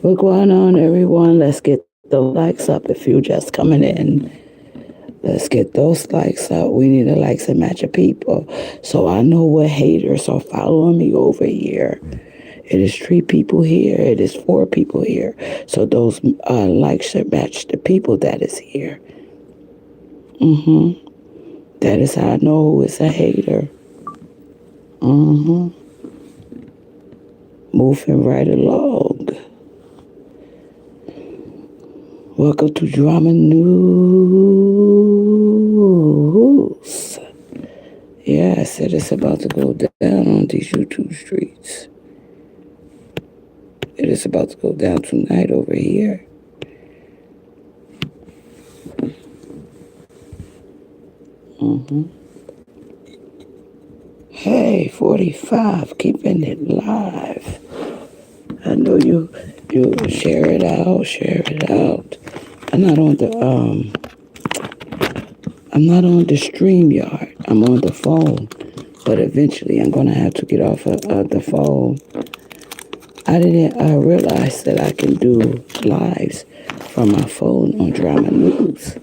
What's going on, everyone? Let's get those likes up if you're just coming in. Let's get those likes up. We need a likes and match of people. So I know what haters are following me over here. It is 3 people here. It is 4 people here. So those likes should match the people that is here. That is how I know who is a hater. Moving right along. Welcome to Drama News. Yes, it is about to go down on these YouTube streets. It is about to go down tonight over here. Hey, 45, keeping it live. I know you share it out, share it out. I'm not on the stream yard. I'm on the phone. But eventually I'm gonna have to get off of the phone. I didn't realize that I can do lives from my phone on Drama News.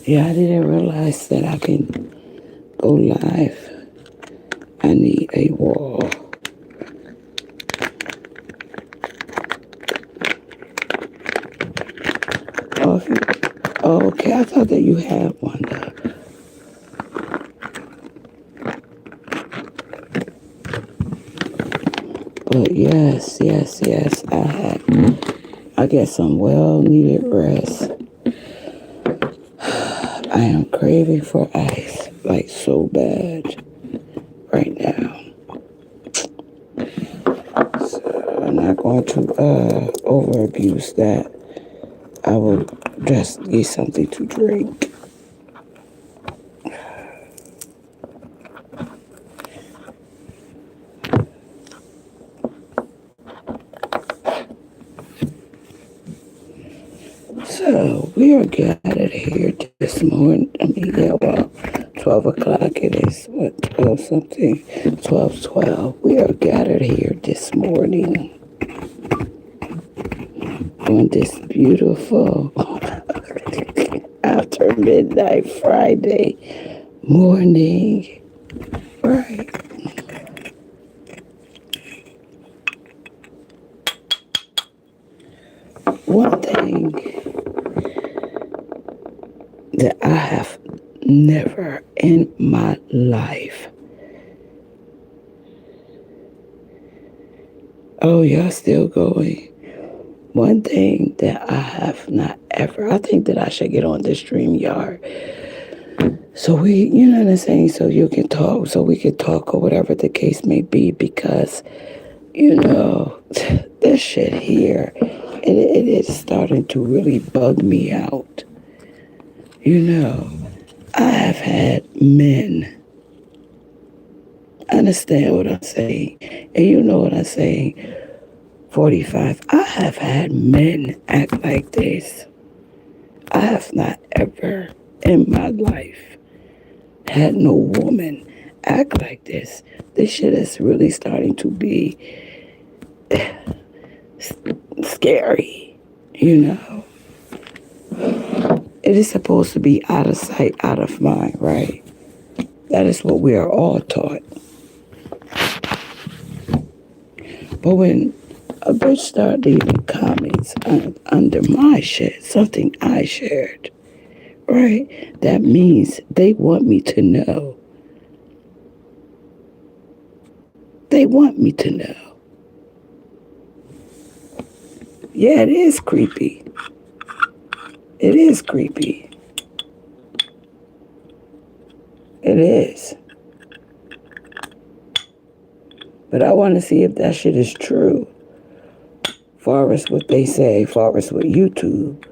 Yeah, I didn't realize that I can go live. I need a wall. Oh, okay, I thought that you had one. But yes, I get some well-needed rest. I am craving for ice, like so bad right now. So I'm not going to over abuse that. I will just get something to drink. So we are gathered here this morning. 12 o'clock it is. What, 12 something? 12:12. We are gathered here this morning on this beautiful after midnight Friday morning. Right. One thing that I have never in my life. Oh, y'all still going? One thing that I have not ever, I think that I should get on the stream yard. So you know what I'm saying? So you can talk, so we can talk or whatever the case may be because, this shit here, it is starting to really bug me out. I have had men understand what I'm saying. And you know what I'm saying. 45. I have had men act like this. I have not ever in my life had no woman act like this. This shit is really starting to be scary, It is supposed to be out of sight, out of mind, right? That is what we are all taught. But when a bitch start leaving comments under my shit, something I shared, right? That means they want me to know. They want me to know. Yeah, it is creepy. It is creepy. It is. But I want to see if that shit is true. Far as what they say, far as what YouTube.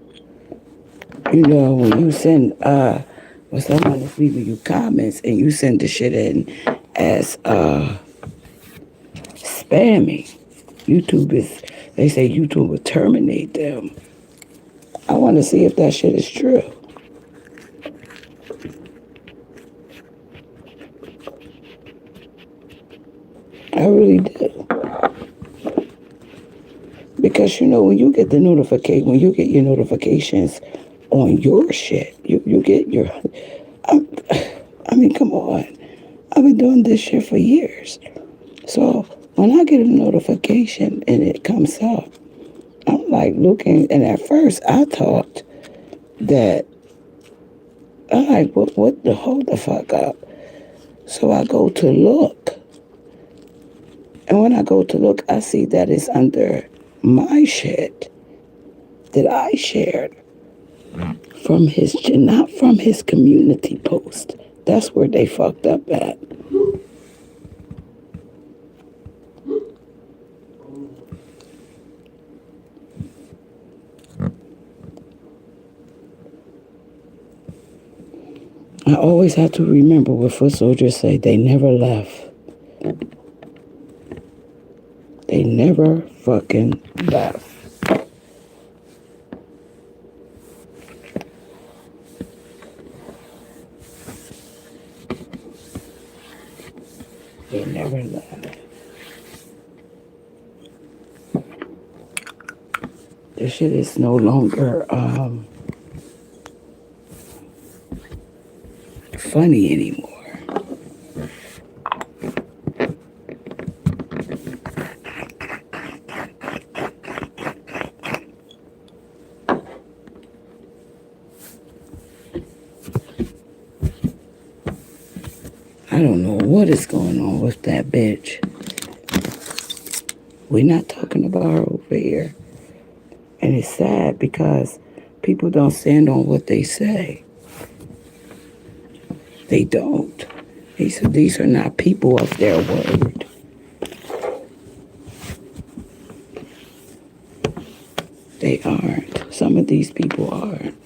When you send, when someone is leaving you comments and you send the shit in as, spammy, they say YouTube will terminate them. I want to see if that shit is true. Because when you get when you get your notifications on your shit, you get your. I, I mean, come on. I've been doing this shit for years. So when I get a notification and it comes up, I'm like looking, and at first I thought that I'm like, what the hold the fuck up? So I go to look, and when I go to look, I see that it's under my shit that I shared from his, not from his community post. That's where they fucked up at. I always have to remember what foot soldiers say. They never left. They never fucking left. They never left. This shit is no longer funny anymore. I don't know what is going on with that bitch. We're not talking about her over here. And it's sad because people don't stand on what they say. They don't. These are not people of their word. They aren't. Some of these people aren't.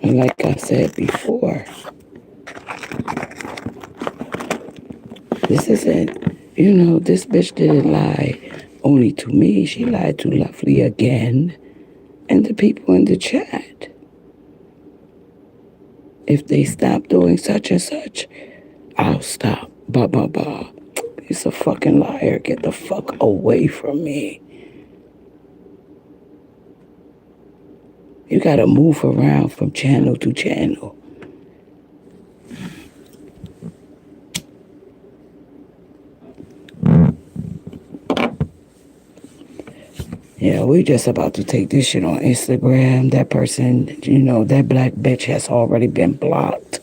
And like I said before, this isn't, this bitch didn't lie only to me. She lied to Lovely again and the people in the chat. If they stop doing such and such, I'll stop. Blah, blah, blah. He's a fucking liar. Get the fuck away from me. You gotta move around from channel to channel. Yeah, we just about to take this shit on Instagram. That person, that black bitch has already been blocked.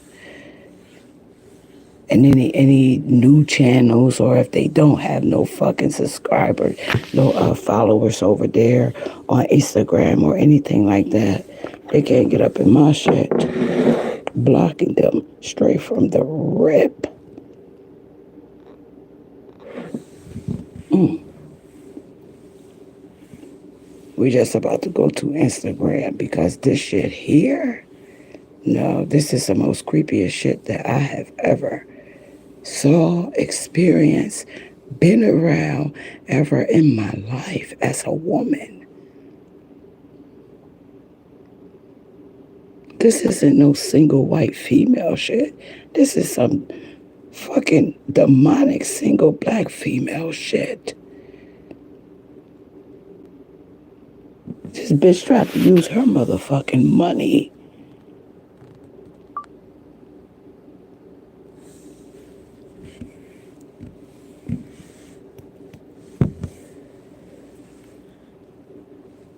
And any new channels, or if they don't have no fucking subscribers, no followers over there on Instagram or anything like that, they can't get up in my shit. Blocking them straight from the rip. We just about to go to Instagram because this shit here, no, this is the most creepiest shit that I have ever saw, experienced, been around ever in my life as a woman. This isn't no single white female shit. This is some fucking demonic single black female shit. This bitch tried to use her motherfucking money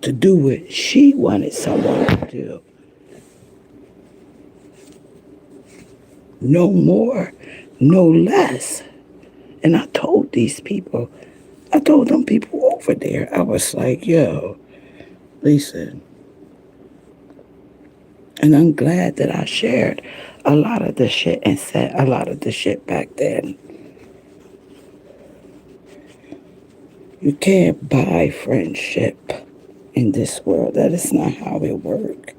to do what she wanted someone to do. No more, no less. And I told them people over there, I was like, yo, listen. And I'm glad that I shared a lot of the shit and said a lot of the shit back then. You can't buy friendship in this world. That is not how it works.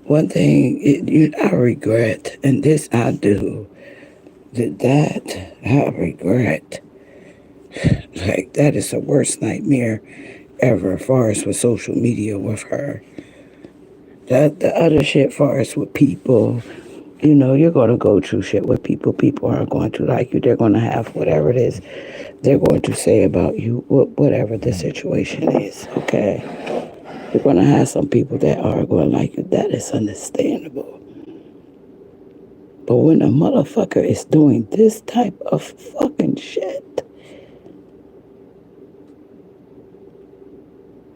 One thing I regret, and this I do, that I regret. Like, that is the worst nightmare ever as far as with social media with her. That the other shit for us with people, you're going to go through shit with people. People aren't going to like you. They're going to have whatever it is they're going to say about you, whatever the situation is, okay? You're going to have some people that are going to like you. That is understandable. But when a motherfucker is doing this type of fucking shit,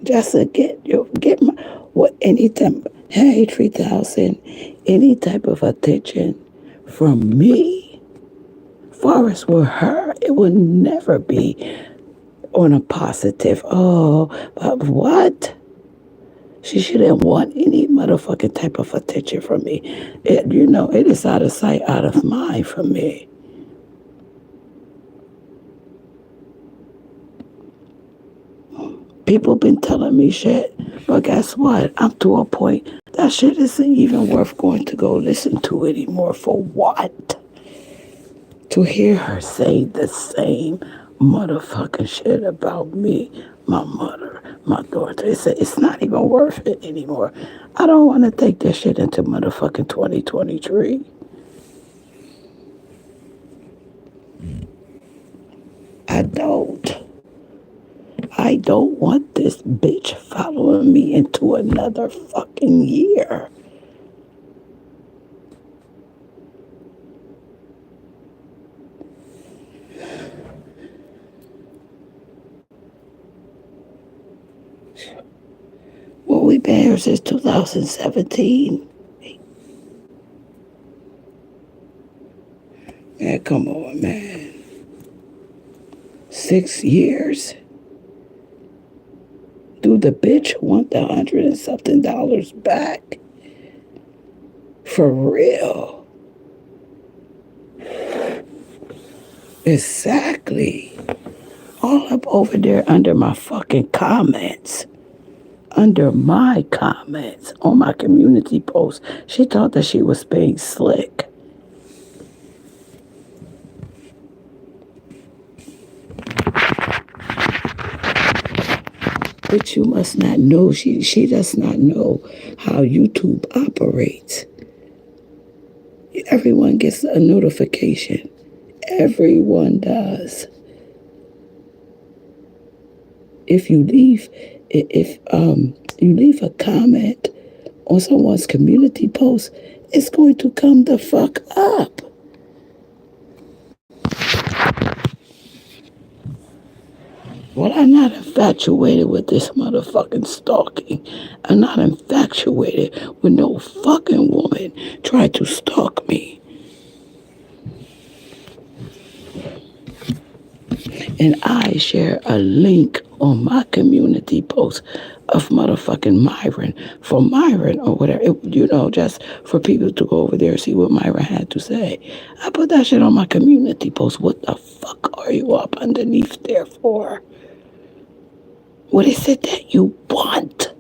just to get my, what, anytime, hey, 3,000, any type of attention from me, Forrest with her, it would never be on a positive. Oh, but what? She shouldn't want any motherfucking type of attention from me. It is out of sight, out of mind for me. People been telling me shit, but guess what? I'm to a point that shit isn't even worth going to go listen to anymore. For what? To hear her say the same motherfucking shit about me, my mother, my daughter. It's not even worth it anymore. I don't want to take this shit into motherfucking 2023. I don't. I don't want this bitch following me into another fucking year. Well, we've been here since 2017. Man, come on, man. 6 years? Do the bitch want the $100 and something back? For real? Exactly. All up over there under my fucking comments. Under my comments on my community post. She thought that she was being slick. But you must not know, she does not know how YouTube operates. Everyone gets a notification. Everyone does. If you leave, if you leave a comment on someone's community post, it's going to come the fuck up. Well, I'm not infatuated with this motherfucking stalking. I'm not infatuated with no fucking woman trying to stalk me. And I share a link on my community post of motherfucking Myron for Myron or whatever. Just for people to go over there and see what Myron had to say. I put that shit on my community post. What the fuck are you up underneath there for? What is it that you want?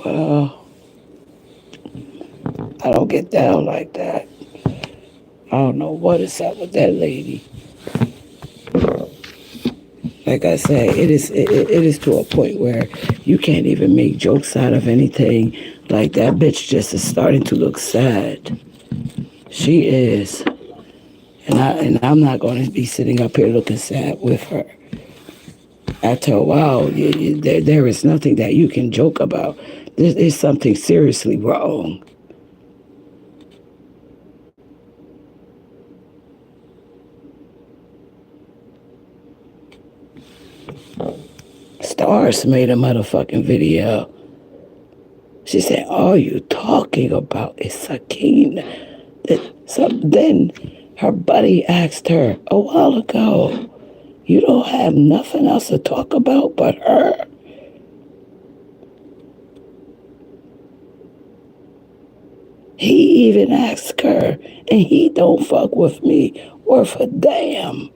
Well, I don't get down like that. I don't know what is up with that lady. Like I say, it is to a point where you can't even make jokes out of anything. Like that bitch just is starting to look sad. She is. And I'm not going to be sitting up here looking sad with her. After a while, there is nothing that you can joke about. There is something seriously wrong. Stars made a motherfucking video. She said, all you talking about is Sakine. So then her buddy asked her a while ago, you don't have nothing else to talk about but her? He even asked her, and he don't fuck with me worth a damn.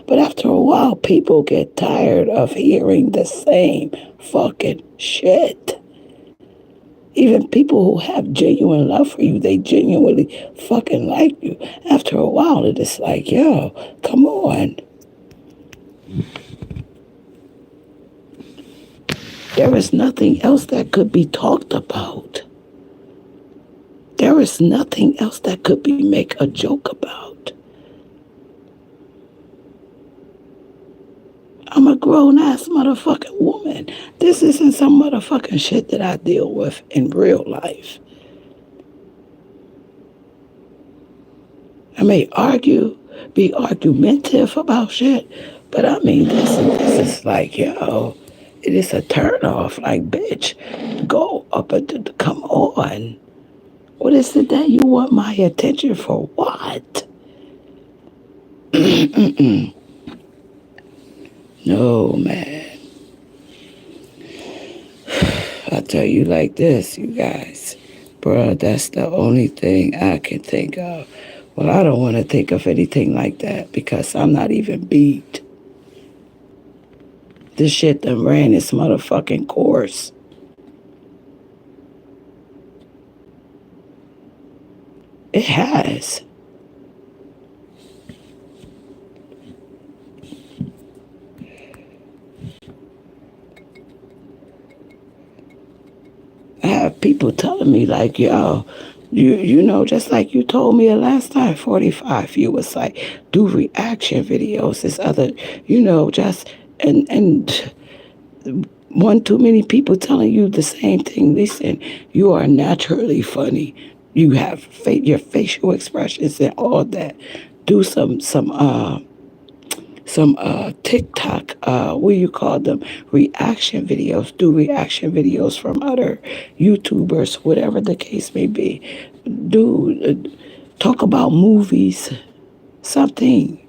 But after a while, people get tired of hearing the same fucking shit. Even people who have genuine love for you, they genuinely fucking like you. After a while, it is like, yo, come on. There is nothing else that could be talked about. There is nothing else that could be make a joke about. I'm a grown-ass motherfucking woman. This isn't some motherfucking shit that I deal with in real life. I may be argumentative about shit, but I mean, this is like, yo, it is a turn off. Like, bitch, go up and come on. What is it that you want my attention for? What? No, man. I tell you like this, you guys. Bruh, that's the only thing I can think of. Well, I don't want to think of anything like that because I'm not even beat. This shit done ran its motherfucking course. It has. I have people telling me like, yo, you know, just like you told me the last time, 45, you was like, do reaction videos, this other, you know, just, and one too many people telling you the same thing. Listen, you are naturally funny. You have your facial expressions and all that. Do some TikTok, what do you call them? Reaction videos. Do reaction videos from other YouTubers, whatever the case may be. Do talk about movies, something.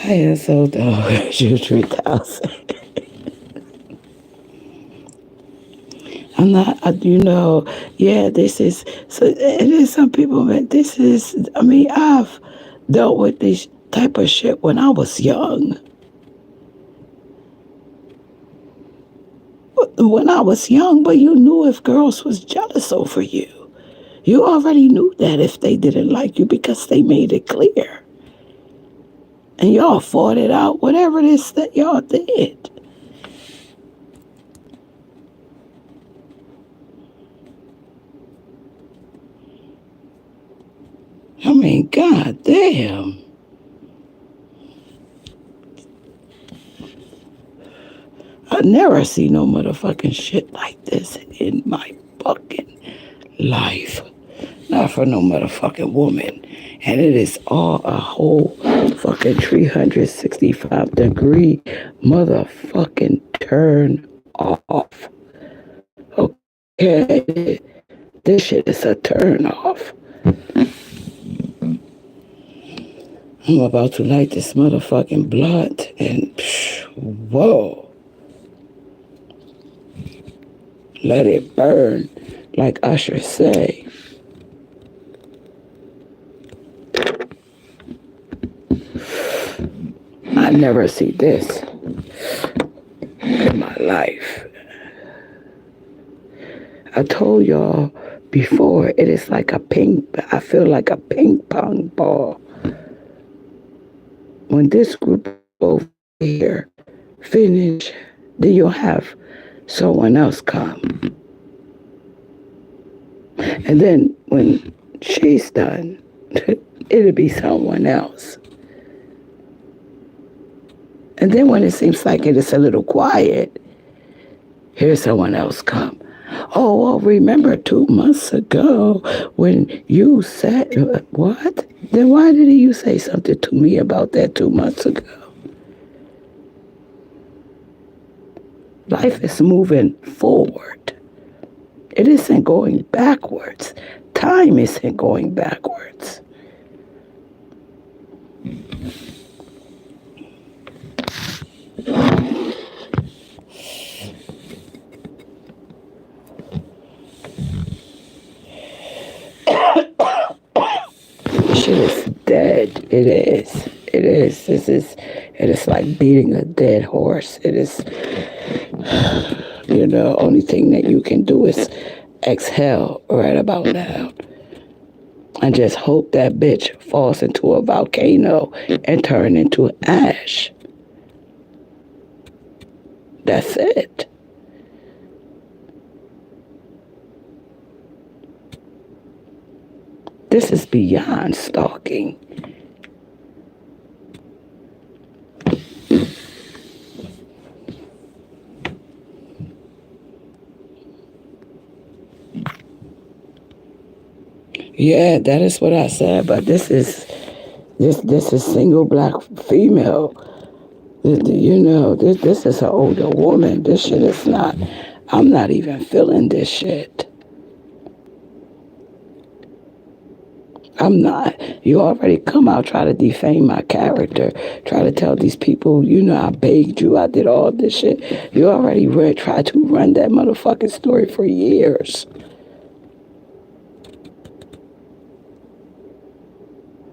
I am so dog. You 3,000. I'm not, you know, yeah, this is, so it is some people, but this is, I mean, I've dealt with this type of shit when I was young. When I was young, but you knew if girls was jealous over you. You already knew that if they didn't like you because they made it clear. And y'all fought it out, whatever it is that y'all did. I mean, god damn. I never see no motherfucking shit like this in my fucking life. Not for no motherfucking woman. And it is all a whole fucking 365-degree motherfucking turn off. Okay? This shit is a turn off. I'm about to light this motherfucking blunt and whoa. Let it burn, like Usher say. I never see this in my life. I told y'all before, it is like I feel like a ping pong ball. When this group over here finish, then you'll have someone else come. And then when she's done, it'll be someone else. And then when it seems like it is a little quiet, here's someone else come. Oh, well, remember 2 months ago when you said, what? Then why did you say something to me about that 2 months ago? Life is moving forward. It isn't going backwards. Time isn't going backwards. Shit is dead. It is. It is. It is like beating a dead horse. It is, only thing that you can do is exhale right about now. And just hope that bitch falls into a volcano and turn into ash. That's it. This is beyond stalking. Yeah, that is what I said. But this is single black female. This is an older woman. This shit is not. I'm not even feeling this shit. I'm not. You already come out, try to defame my character, try to tell these people, I begged you, I did all this shit. You already tried to run that motherfucking story for years.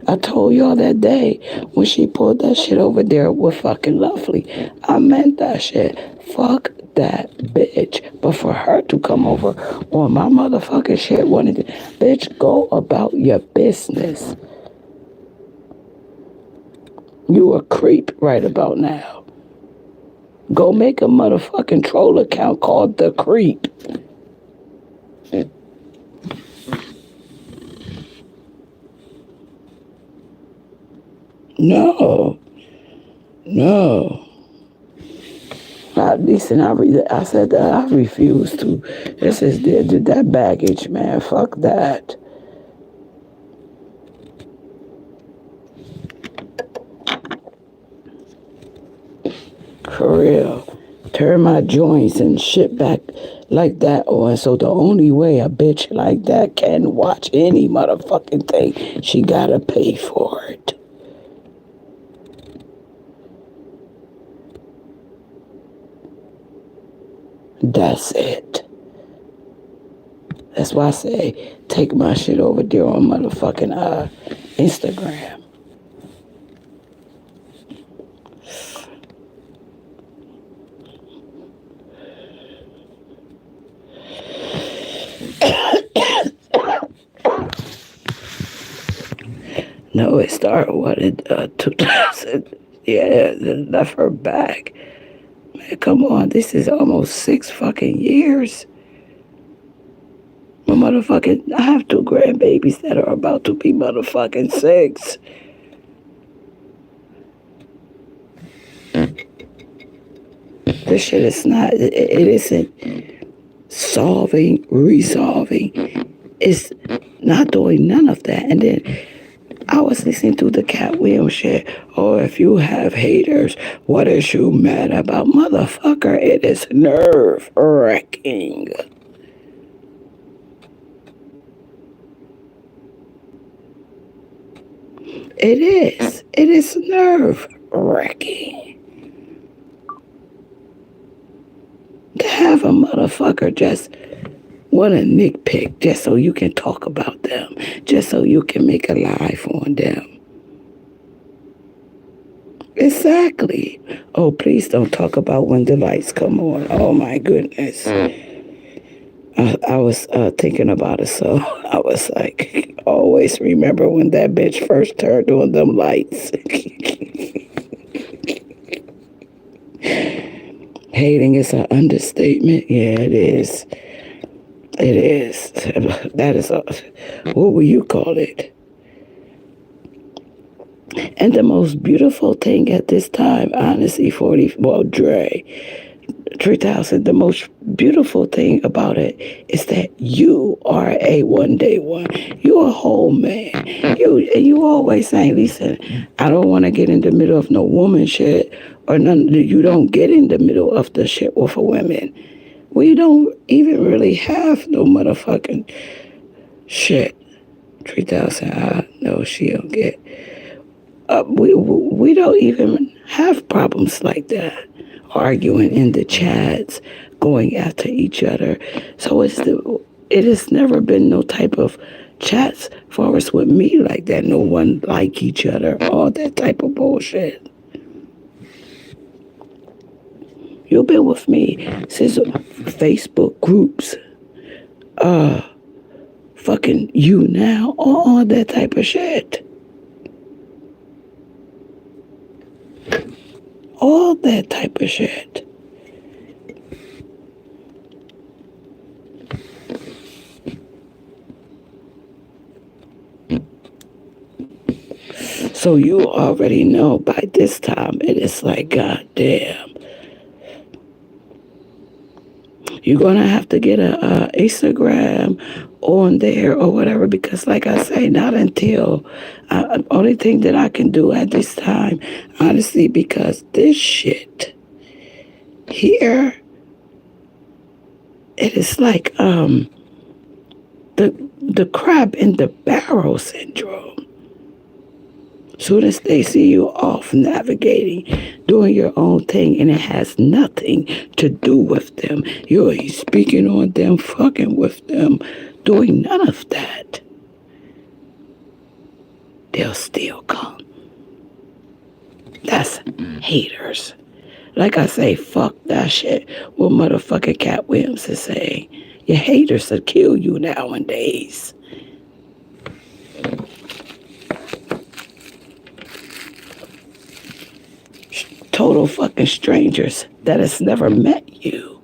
I told y'all that day when she pulled that shit over there with fucking Lovely. I meant that shit. Fuck that bitch. But for her to come over on my motherfucking shit, bitch, go about your business. You a creep right about now. Go make a motherfucking troll account called The Creep. No. Listen, I said that I refuse to. This is that baggage, man. Fuck that. For real. Turn my joints and shit back like that on. So the only way a bitch like that can watch any motherfucking thing, she gotta pay for it. That's it. That's why I say take my shit over there on motherfucking Instagram. No, it started, 2000? Yeah, left her back. Man, come on, this is almost 6 fucking years. I have 2 grandbabies that are about to be motherfucking 6. This shit is not, it isn't resolving. It's not doing none of that. And then I was listening to the Cat Williams shit. Oh, if you have haters, what is you mad about? Motherfucker, it is nerve-wracking. It is. It is nerve-wracking. To have a motherfucker just want to nitpick just so you can talk about them, just so you can make a life on them. Exactly. Oh, please don't talk about when the lights come on. Oh, my goodness. I was thinking about it, so I was like, always remember when that bitch first turned on them lights. Hating is an understatement. Yeah, it is. It is. That is what will you call it? And the most beautiful thing at this time, honestly, Dre, 3000, the most beautiful thing about it is that you are a one-day one. You're a whole man. You always saying, listen, I don't want to get in the middle of no woman shit or none. You don't get in the middle of the shit with a woman. We don't even really have no motherfucking shit. 3,000, I know she'll get. We don't even have problems like that. Arguing in the chats, going after each other. So it has never been no type of chats for us with me like that. No one like each other. All that type of bullshit. You've been with me since Facebook groups. Fucking you now. All that type of shit. All that type of shit. So you already know by this time it is like, God damn. You're gonna have to get a Instagram on there or whatever because, like I say, not until only thing that I can do at this time, honestly, because this shit here, it is like the crab in the barrel syndrome. Soon as they see you off navigating, doing your own thing, and it has nothing to do with them, you're speaking on them, fucking with them, doing none of that, they'll still come. That's haters. Like I say, fuck that shit. What motherfucking Cat Williams is saying. Your haters will kill you nowadays. Total fucking strangers that has never met you.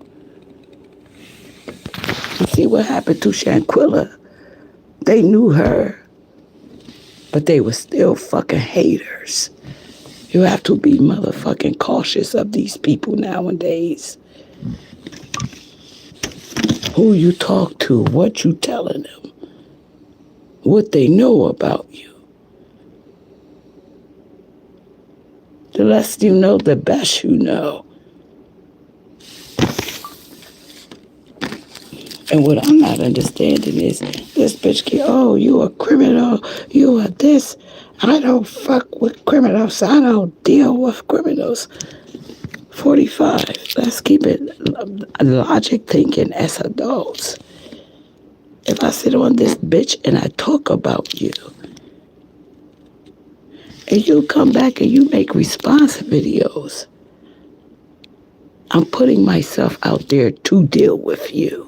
You see what happened to Shanquilla? They knew her, but they were still fucking haters. You have to be motherfucking cautious of these people nowadays. Who you talk to, what you telling them, what they know about you. The less you know, the best you know. And what I'm not understanding is this bitch you a criminal, you are this. I don't fuck with criminals. I don't deal with criminals. 45. Let's keep it logic thinking as adults. If I sit on this bitch and I talk about you, and you come back and you make response videos, I'm putting myself out there to deal with you.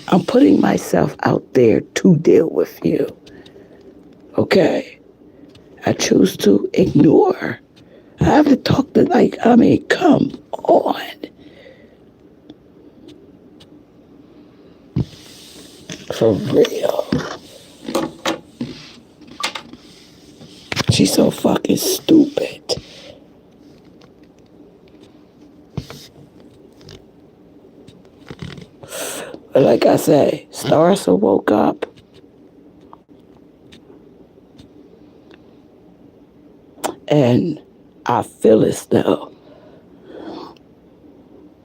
I'm putting myself out there to deal with you. Okay? I choose to ignore. I haven't talked to come on. For real. She's so fucking stupid. But like I say, Starsa woke up. And I feel as though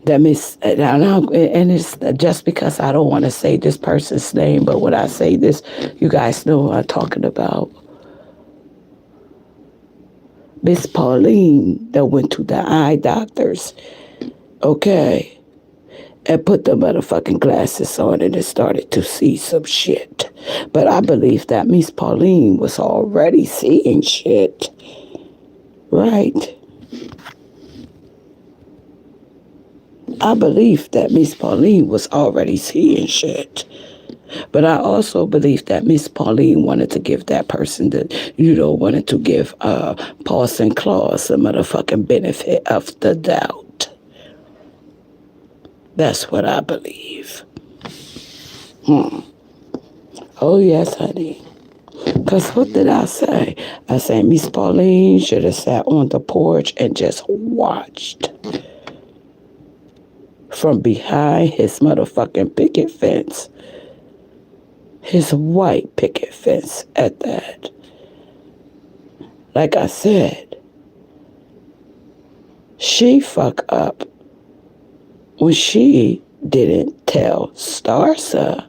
that means, and it's just because I don't want to say this person's name, but when I say this, you guys know who I'm talking about. Miss Pauline that went to the eye doctors, okay, and put the motherfucking glasses on and started to see some shit. But I believe that Miss Pauline was already seeing shit, right? I believe that Miss Pauline was already seeing shit. But I also believe that Miss Pauline wanted to give that person wanted to give Paulson Claus a motherfucking benefit of the doubt. That's what I believe. Oh, yes, honey. Because what did I say? I said Miss Pauline should have sat on the porch and just watched from behind his motherfucking picket fence. His white picket fence at that. Like I said, She fuck up when she didn't tell Starsa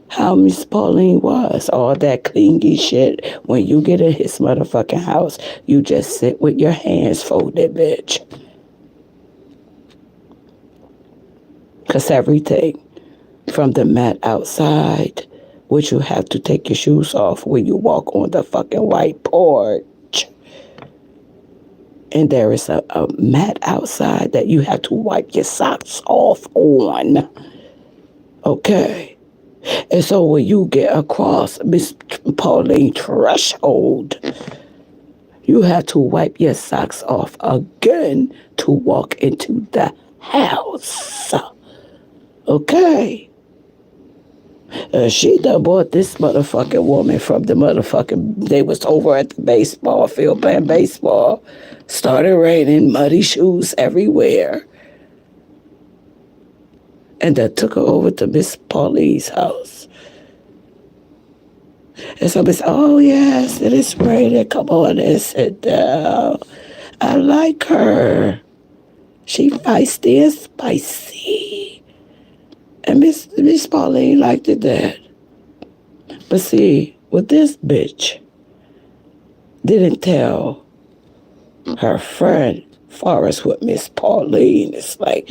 how Miss Pauline was. All that clingy shit. When you get in his motherfucking house, you just sit with your hands folded, bitch. Because everything from the mat outside, which you have to take your shoes off when you walk on the fucking white porch. And there is a mat outside that you have to wipe your socks off on. Okay. And so when you get across Miss Pauline threshold, you have to wipe your socks off again to walk into the house. Okay. She done bought this motherfucking woman from the motherfucking, they was over at the baseball field playing baseball. Started raining, muddy shoes everywhere. And then took her over to Miss Pauline's house. And so Miss, oh yes, it is raining. Come on and sit down. I like her. She feisty and spicy. And Miss Pauline liked it that. But see, with this bitch, didn't tell her friend Forrest with Miss Pauline. It's like,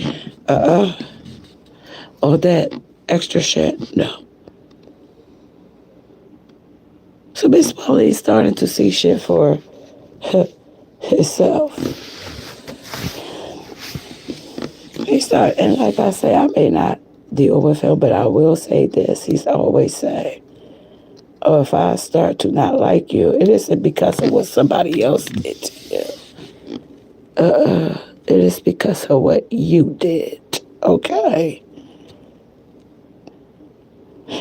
all that extra shit, no. So Miss Pauline's starting to see shit for herself. And like I say, I may not deal with him, but I will say this. He's always saying, oh, if I start to not like you, it isn't because of what somebody else did to you. It is because of what you did. Okay?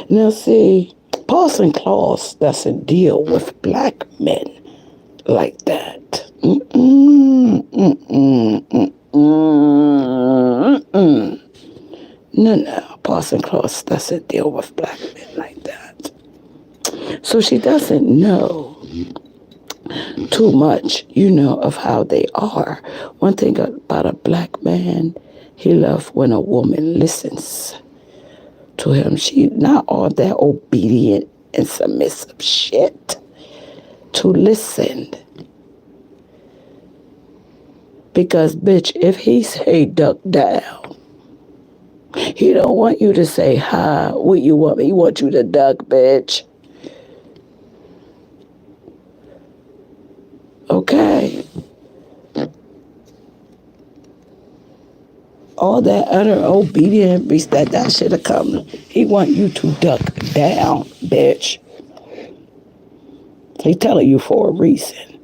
Now see, Parson Claus doesn't deal with black men like that. No, Parson Claus doesn't deal with black men like that. So she doesn't know too much, of how they are. One thing about a black man, he loves when a woman listens to him. She not all that obedient and submissive shit. To listen. Because, bitch, if he say duck down, he don't want you to say, hi, what you want me? He want you to duck, bitch. Okay. All that utter obedient beast, that should have come. He want you to duck down, bitch. He telling you for a reason.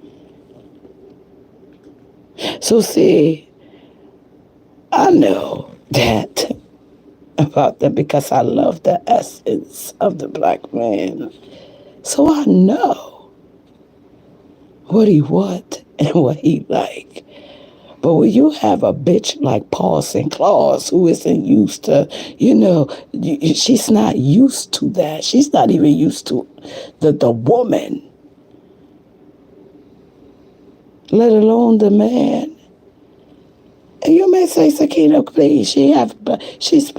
So see, I know that about them because I love the essence of the black man. So I know what he want and what he like. But when you have a bitch like Parson Claus who isn't used to, she's not used to that. She's not even used to the woman, let alone the man. And you may say, Sakina, please, she's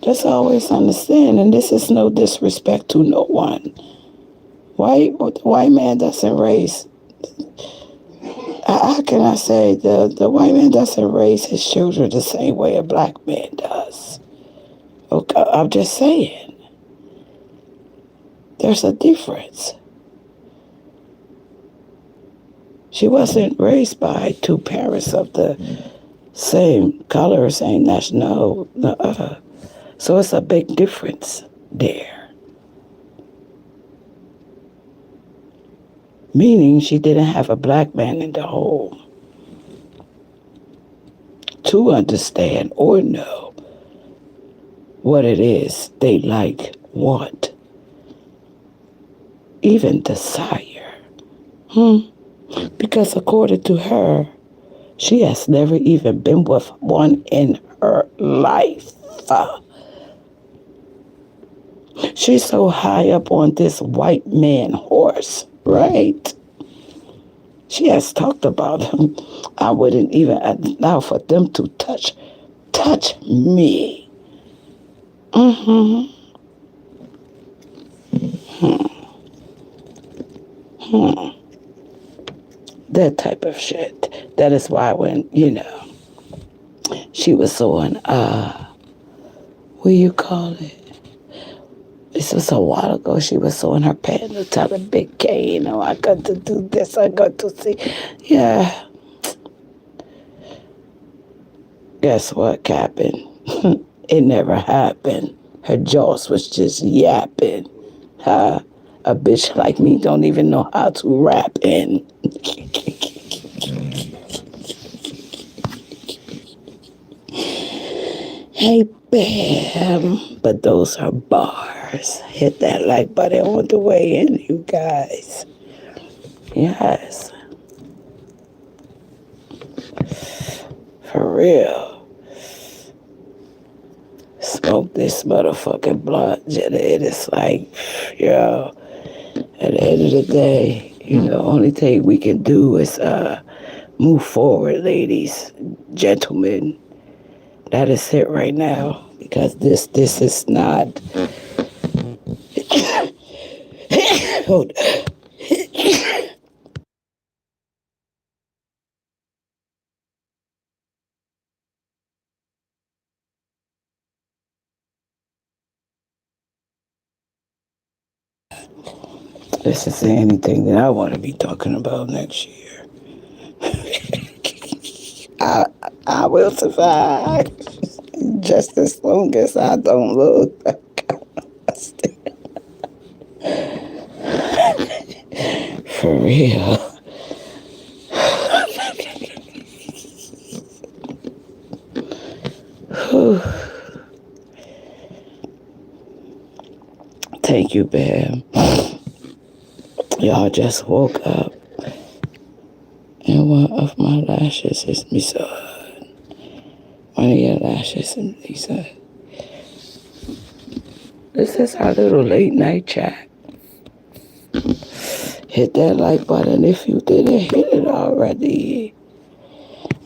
just always understand, and this is no disrespect to no one. The white man doesn't raise, how can I say, the white man doesn't raise his children the same way a black man does. Okay, I'm just saying. There's a difference. She wasn't raised by two parents of the same color, same national. So it's a big difference there. Meaning she didn't have a black man in the home to understand or know what it is they like, want, even desire. Because according to her, she has never even been with one in her life. She's so high up on this white man horse, right? She has talked about him. I wouldn't even allow for them to touch me. Mm-hmm. That type of shit. That is why when, she was so what do you call it? This was a while ago. She was so in her pants, telling Big K, I got to do this, I got to see. Yeah, guess what happened? It never happened. Her jaws was just yapping. Huh? A bitch like me don't even know how to rap in. Hey, bam. But those are bars. Hit that like button on the way in, you guys. Yes, for real. Smoke this motherfucking blunt. It is like, yo, at the end of the day, only thing we can do is move forward, ladies, gentlemen. That is it right now. Because this is not. Hold. This is anything that I want to be talking about next year. I I will survive just as long as I don't look for real. Thank you, Bam. Y'all just woke up and one of my lashes is missing. One of your lashes is missing. This is our little late night chat. Hit that like button if you didn't hit it already.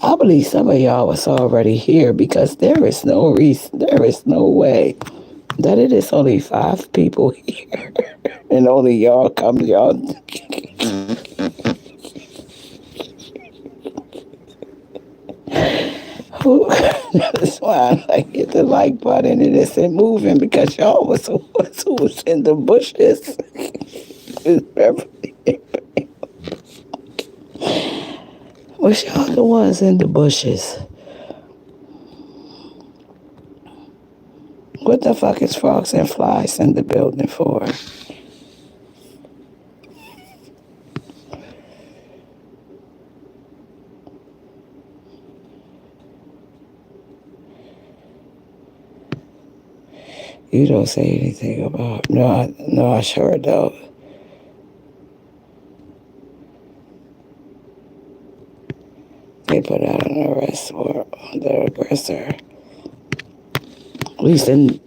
I believe some of y'all was already here because there is no reason, there is no way that it is only 5 people here and only y'all come, y'all. That's why I like hit the like button and it isn't moving because y'all was the ones who was in the bushes. Was y'all the ones in the bushes? What the fuck is frogs and flies in the building for? You don't say anything about. No, I sure don't. They put out an arrest warrant on the aggressor. Listen,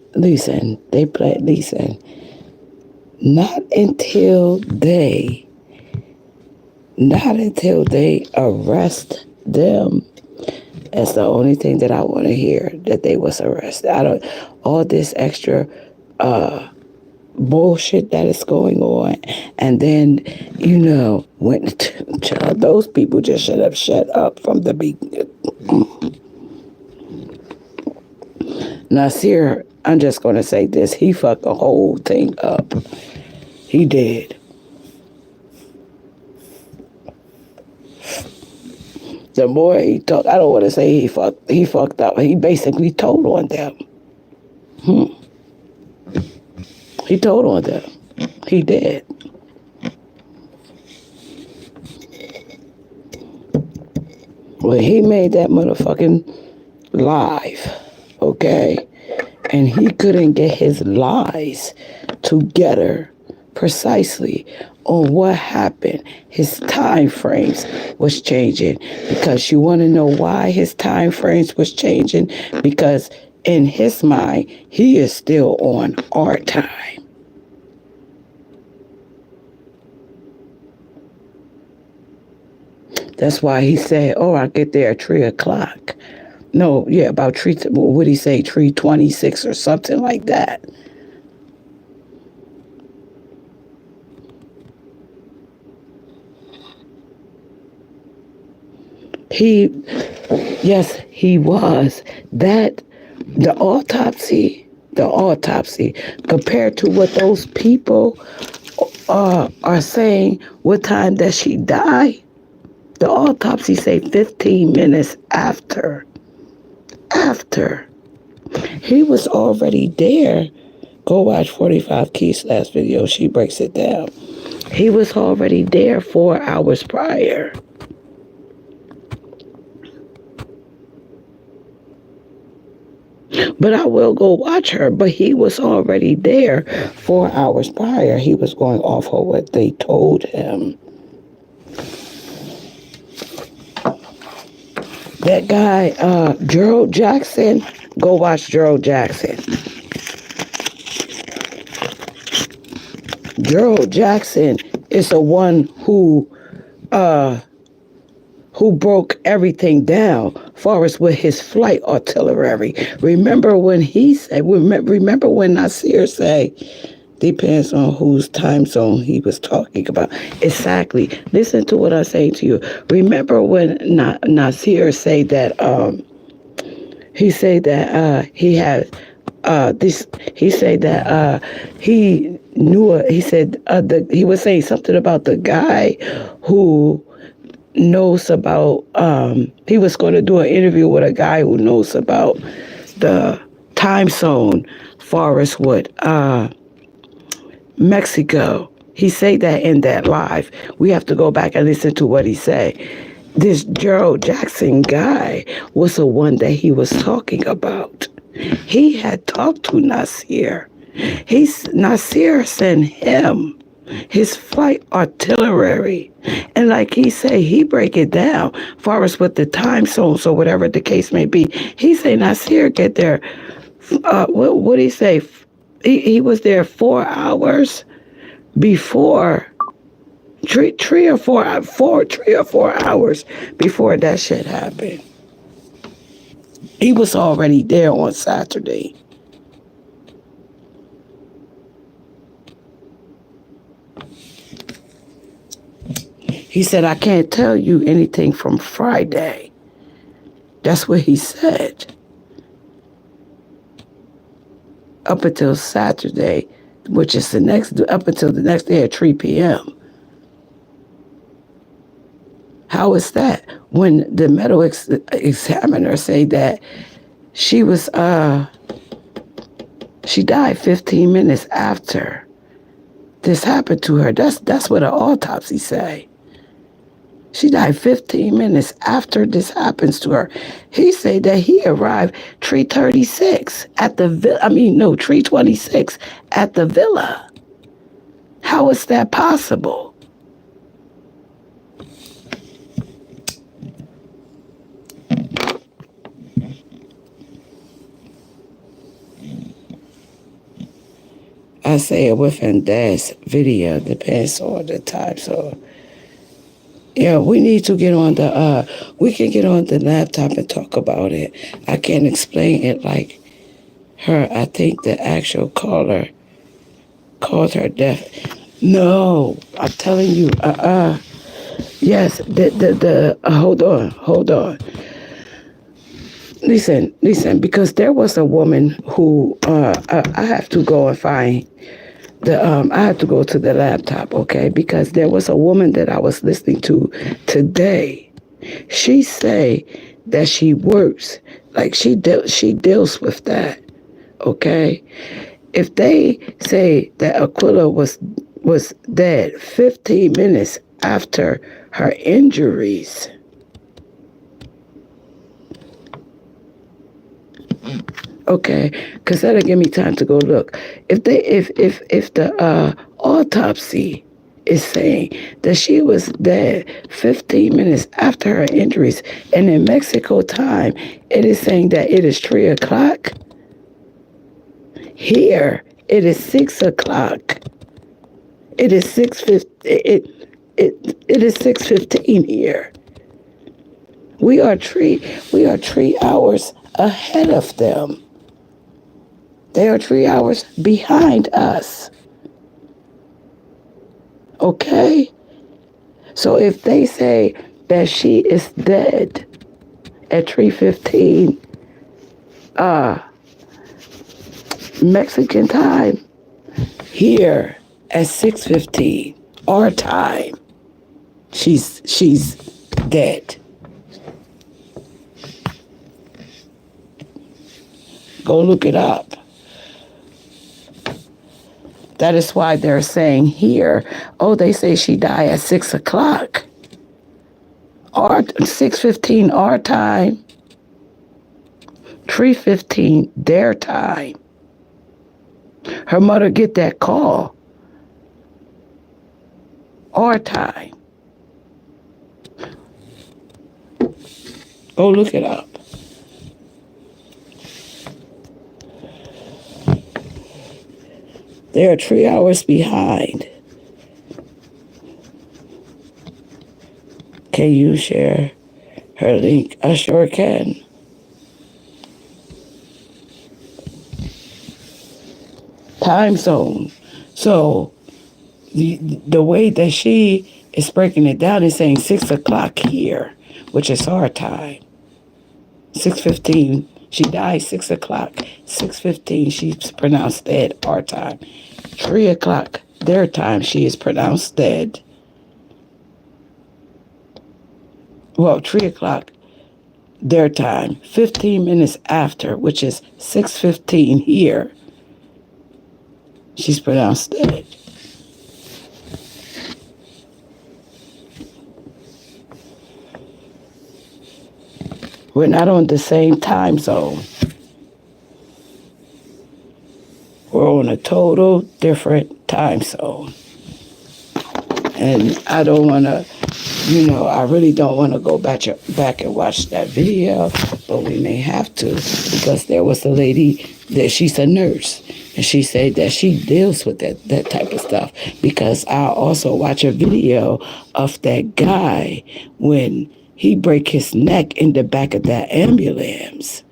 they play, listen. Not until they, not until they arrest them. That's the only thing that I want to hear, that they was arrested. I don't, all this extra bullshit that is going on. And then, when those people just should have shut up from the beginning. Nasir, I'm just going to say this. He fucked the whole thing up. He did. The more he talked, I don't want to say he fucked up. He basically told on them. He told on them. He did. Well, he made that motherfucking live, okay? And he couldn't get his lies together precisely on what happened. His time frames was changing because you want to know why his time frames was changing? Because in his mind, he is still on our time. That's why he said, "Oh, I get there at 3 o'clock." No, yeah, about three. What did he say? 3:26 or something like that. He, yes, he was. That the autopsy, compared to what those people are saying, what time that she died. The autopsy say 15 minutes after. After he was already there. Go watch 45 Keys' last video. She breaks it down. He was already there 4 hours prior. But I will go watch her. But he was already there 4 hours prior. He was going off of what they told him. That guy, Gerald Jackson, go watch Gerald Jackson. Gerald Jackson is the one who broke everything down far as with his flight artillery. Remember when he said, remember when Nasir said, depends on whose time zone he was talking about. Exactly. Listen to what I say to you. Remember when Nasir said that, he said that he had this. He said that he knew. He said he was saying something about the guy who knows about. He was going to do an interview with a guy who knows about the time zone, Forest Wood, Mexico. He said that in that live. We have to go back and listen to what he said. This Gerald Jackson guy was the one that he was talking about. He had talked to Nasir. Nasir sent him his flight artillery. And like he say, he break it down far as with the time zones or whatever the case may be. He say Nasir get there, what did he say? He was there 4 hours before, three or 4 hours before that shit happened. He was already there on Saturday. He said, I can't tell you anything from Friday. That's what he said. Up until Saturday, which is up until the next day at 3 p.m. How is that? When the medical examiner say that she died 15 minutes after this happened to her. That's what an autopsy say. She died 15 minutes after this happens to her. He said that he arrived 3:36 at the villa. 3:26 at the villa. How is that possible? I say it within this video, depends on the time. So, yeah, we need to get on we can get on the laptop and talk about it. I can't explain it like her. I think the actual caller called her deaf. No, I'm telling you, yes, hold on. Listen, because there was a woman who, I have to go and find I have to go to the laptop, okay? Because there was a woman that I was listening to today. She say that she works, like she deals with that, okay? If they say that Aquila was dead 15 minutes after her injuries, okay, because that'll give me time to go look. If the autopsy is saying that she was dead 15 minutes after her injuries, and in Mexico time, it is saying that it is 3 o'clock. Here, it is 6 o'clock. It is 6:15. It is 6:15 here. We are 3 hours ahead of them. They are 3 hours behind us. Okay? So if they say that she is dead at 3:15 Mexican time, here at 6:15 our time, she's dead. Go look it up. That is why they're saying here, oh, they say she died at 6 o'clock. Our 6:15 our time, 3:15 their time. Her mother get that call our time. Go look it up. They're 3 hours behind. Can you share her link? I sure can. Time zone. So the way that she is breaking it down is saying 6 o'clock here, which is our time. 6:15. She died 6 o'clock. 6:15. She's pronounced dead our time. 3 o'clock their time. She is pronounced dead. Well, 3 o'clock their time. 15 minutes after, which is 6:15 here, she's pronounced dead. We're not on the same time zone. We're on a total different time zone. And I don't want to, I really don't want to go back and watch that video, but we may have to, because there was a lady that she's a nurse, and she said that she deals with that type of stuff. Because I also watch a video of that guy when he break his neck in the back of that ambulance.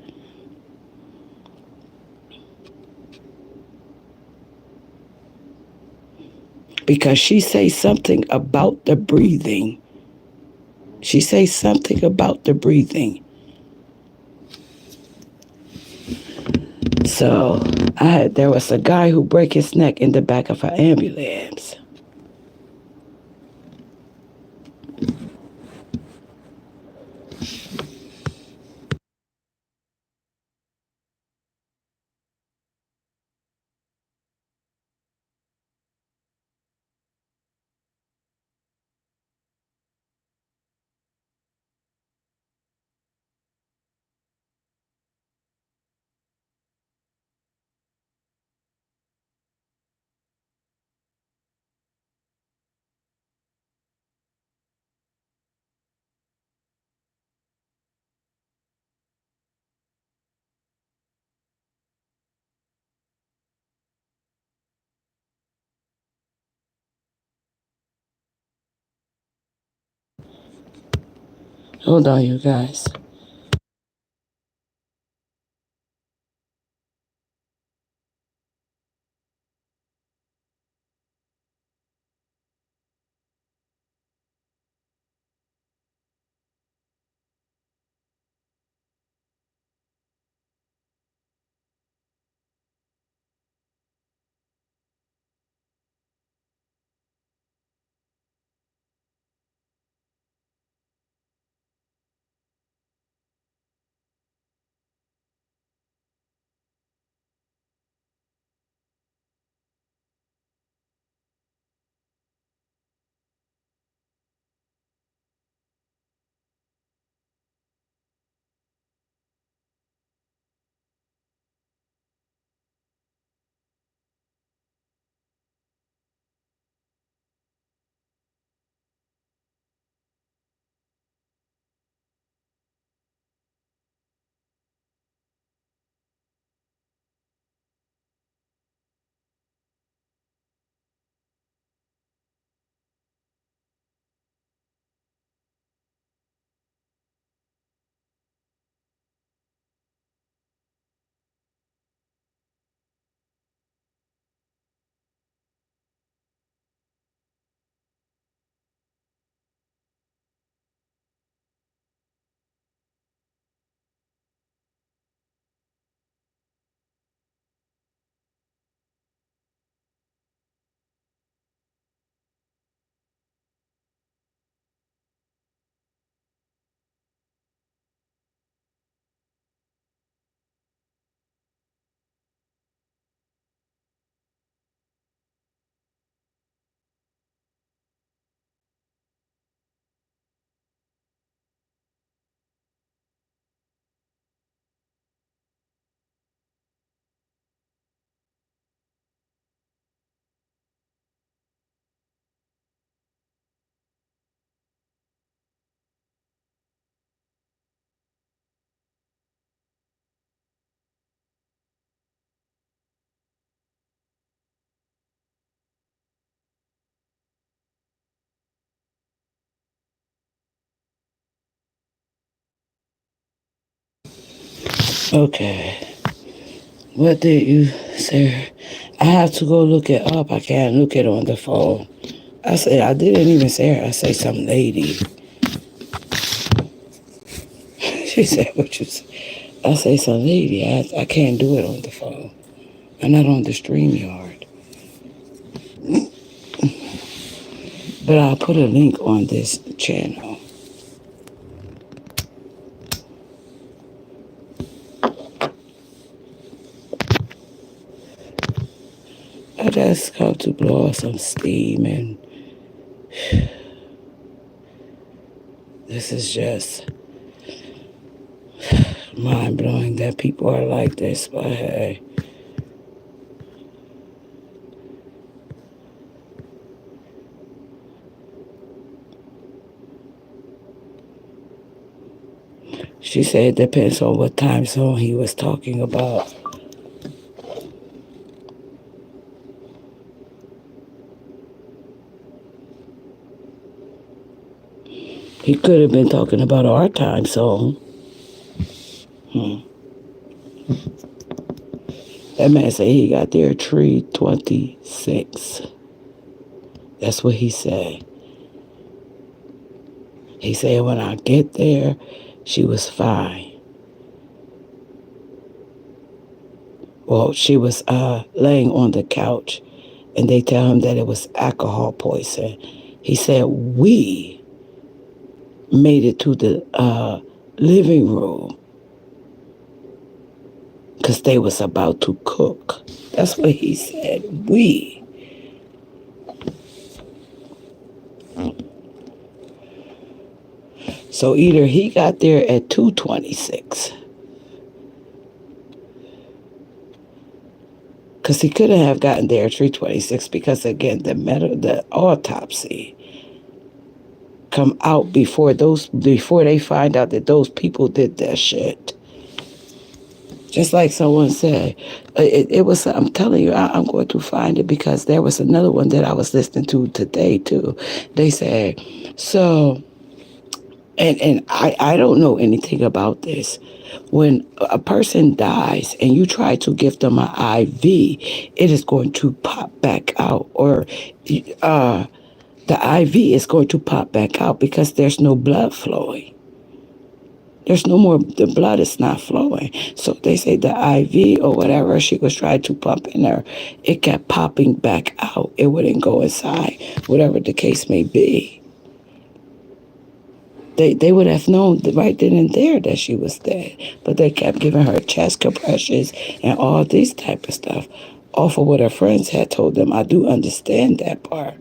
Because she says something about the breathing. She says something about the breathing. So there was a guy who broke his neck in the back of an ambulance. Hold on, you guys. Okay. What did you say? I have to go look it up. I can't look it on the phone. I said, I didn't even say her. I say some lady. She said, what you say? I say some lady. I can't do it on the phone. I'm not on the StreamYard. But I'll put a link on this channel. I just come to blow off some steam, and this is just mind blowing that people are like this. But hey, she said it depends on what time zone he was talking about. He could have been talking about our time zone. That man said he got there at 3:26. That's what he said. He said when I get there, she was fine. Well, she was laying on the couch, and they tell him that it was alcohol poison. He said we made it to the living room because they was about to cook. That's what he said. We. So either he got there at 2:26, because he couldn't have gotten there at 3:26 because again the autopsy come out before they find out that those people did that shit. Just like someone said, it was. I'm telling you, I'm going to find it because there was another one that I was listening to today too. They said so. And I don't know anything about this. When a person dies and you try to give them an IV, it is going to pop back out, or the IV is going to pop back out because there's no blood flowing. There's no more, the blood is not flowing. So they say the IV or whatever she was trying to pump in her, it kept popping back out. It wouldn't go inside, whatever the case may be. They would have known right then and there that she was dead, but they kept giving her chest compressions and all these type of stuff off of what her friends had told them. I do understand that part,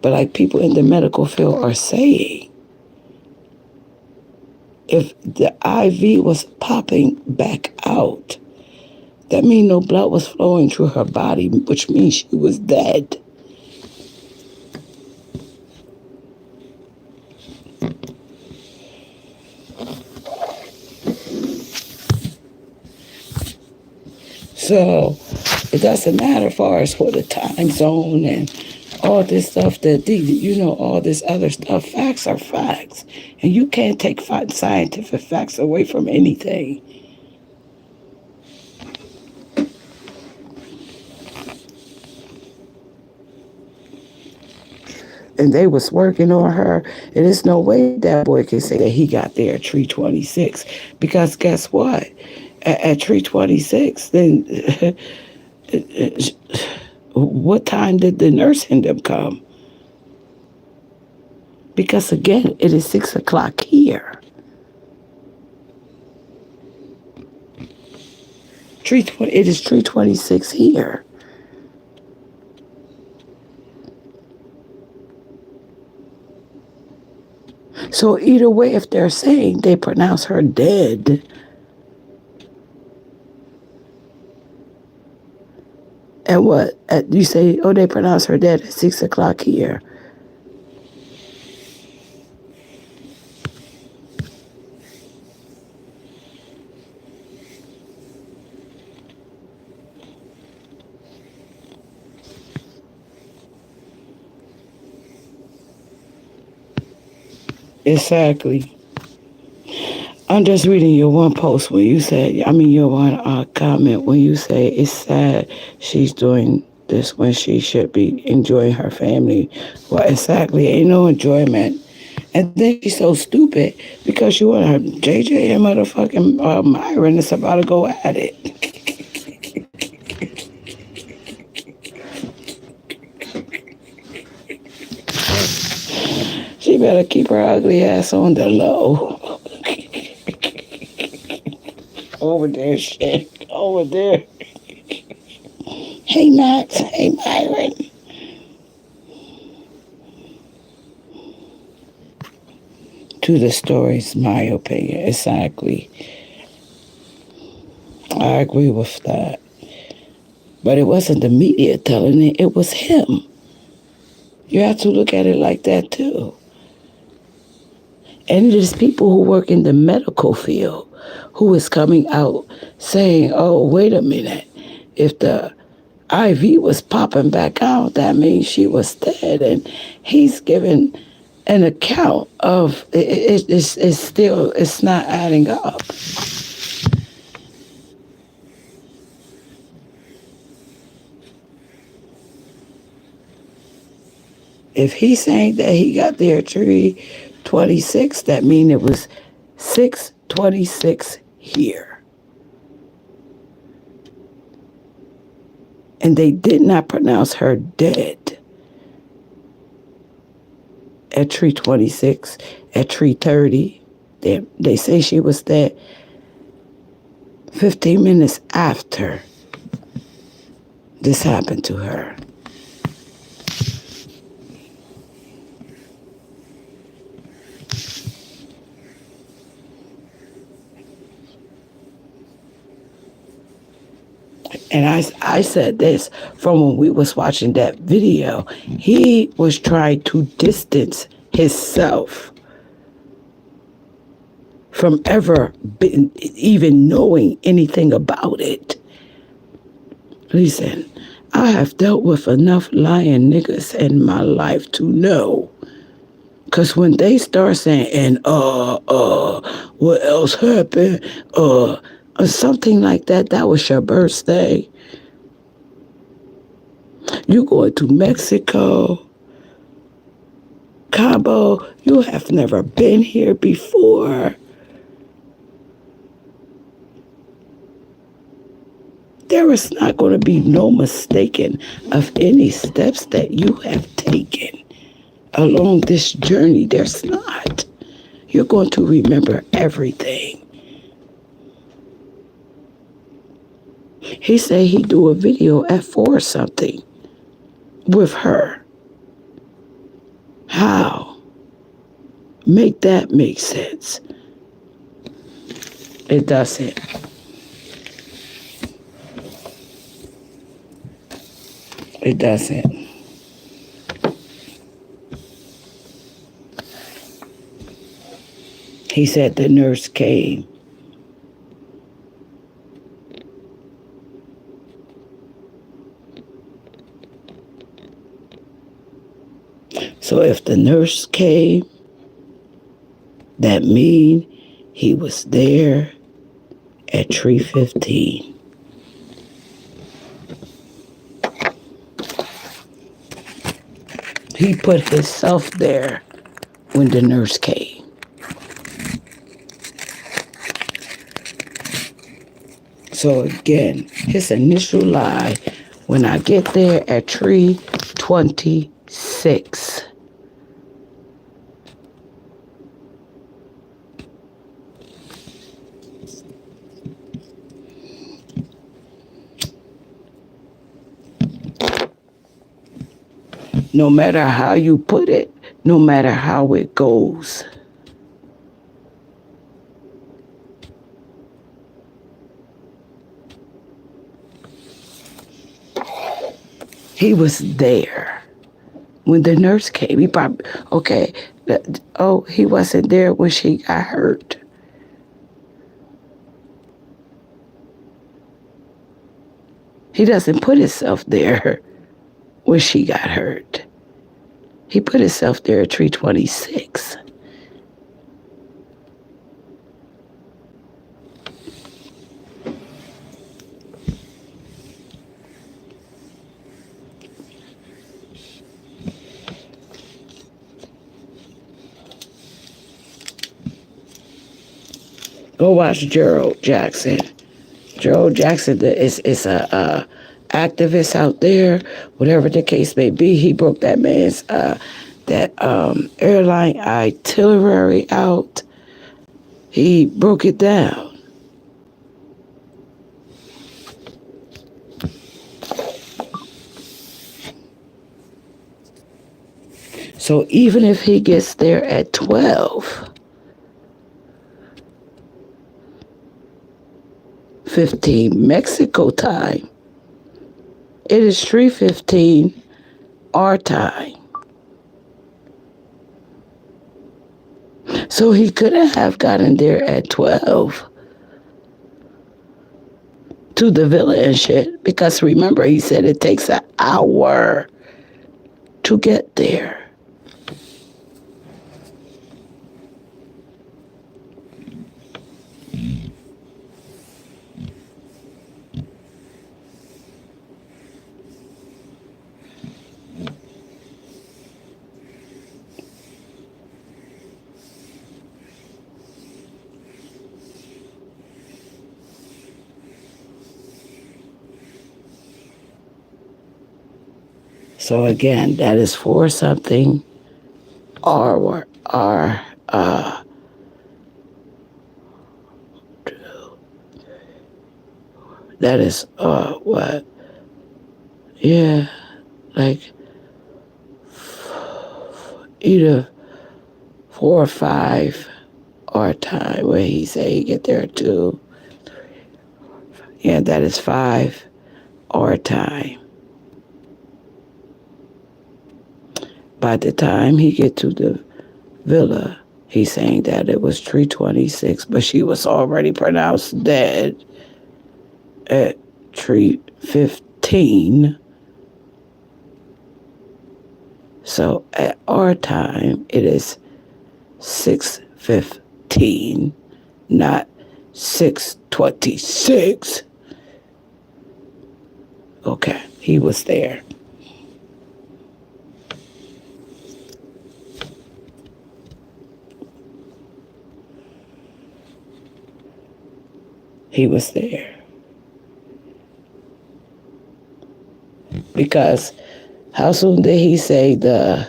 but like people in the medical field are saying, if the IV was popping back out, that means no blood was flowing through her body, which means she was dead. So it doesn't matter as far as for the time zone and all this stuff that all this other stuff. Facts are facts, and you can't take scientific facts away from anything. And they was working on her, and there's no way that boy can say that he got there at 3:26, because guess what? At 3:26, then what time did the nurse and them come? Because again, it is 6 o'clock here. It is 3:26 here. So either way, if they're saying they pronounce her dead, and what you say? Oh, they pronounce her dead at 6 o'clock here. Exactly. I'm just reading your one post when you said, your one comment when you say it's sad she's doing this when she should be enjoying her family. Well, exactly. Ain't no enjoyment. And then she's so stupid because she want her JJ and motherfucking Myron is about to go at it. She better keep her ugly ass on the low. Over there, shit. Over there. Hey, Max. Hey, Myron. To the stories, my opinion. Exactly. I agree with that. But it wasn't the media telling it, it was him. You have to look at it like that too. And there's people who work in the medical field who is coming out saying, oh, wait a minute. If the IV was popping back out, that means she was dead. And he's giving an account of it's not adding up. If he's saying that he got there at 3:26, that means it was 6:26 here. And they did not pronounce her dead at 3:26, at 3:30. They say she was dead 15 minutes after this happened to her. And I said this from when we was watching that video. He was trying to distance himself from ever even knowing anything about it. Listen, I have dealt with enough lying niggas in my life to know. Because when they start saying, and what else happened? Or something like that, that was your birthday. You going to Mexico, Cabo, you have never been here before. There is not going to be no mistaking of any steps that you have taken along this journey. There's not. You're going to remember everything. He said he do a video at 4 something with her. How? Make that make sense. It doesn't. It doesn't. He said the nurse came. So if the nurse came, that mean he was there at 3:15. He put himself there when the nurse came. So again, his initial lie, when I get there at 3:26. No matter how you put it, no matter how it goes. He was there when the nurse came. He probably, okay, he wasn't there when she got hurt. He doesn't put himself there when she got hurt. He put himself there at 3:26. Go watch Gerald Jackson. Gerald Jackson is a activist out there, whatever the case may be. He broke that man's that airline itinerary out. He broke it down. So even if he gets there at 12:15 Mexico time, it is 3:15 our time. So he couldn't have gotten there at 12 to the villa and shit, because remember, he said it takes an hour to get there. So again, that is for something. R that is what? Yeah, like either 4 or 5 our time, where he say he get there at 2. Yeah, that is 5 our time. By the time he get to the villa, he's saying that it was 3:26, but she was already pronounced dead at 3:15. So at our time, it is 6:15, not 6:26. Okay, he was there. He was there. Because how soon did he say the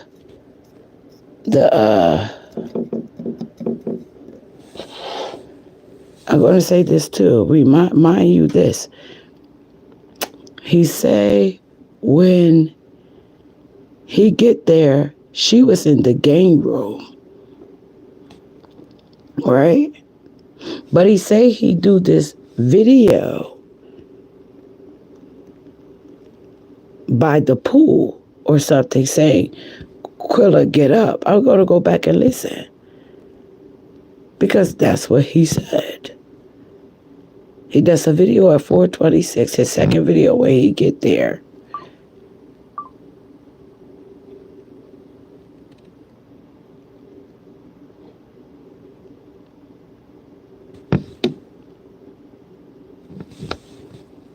I'm going to say this too. Remind you this. He say when he get there, she was in the game room, right? But he say he do this video by the pool or something, saying, Quilla, get up. I'm going to go back and listen. Because that's what he said. He does a video at 4:26, his second video where he get there.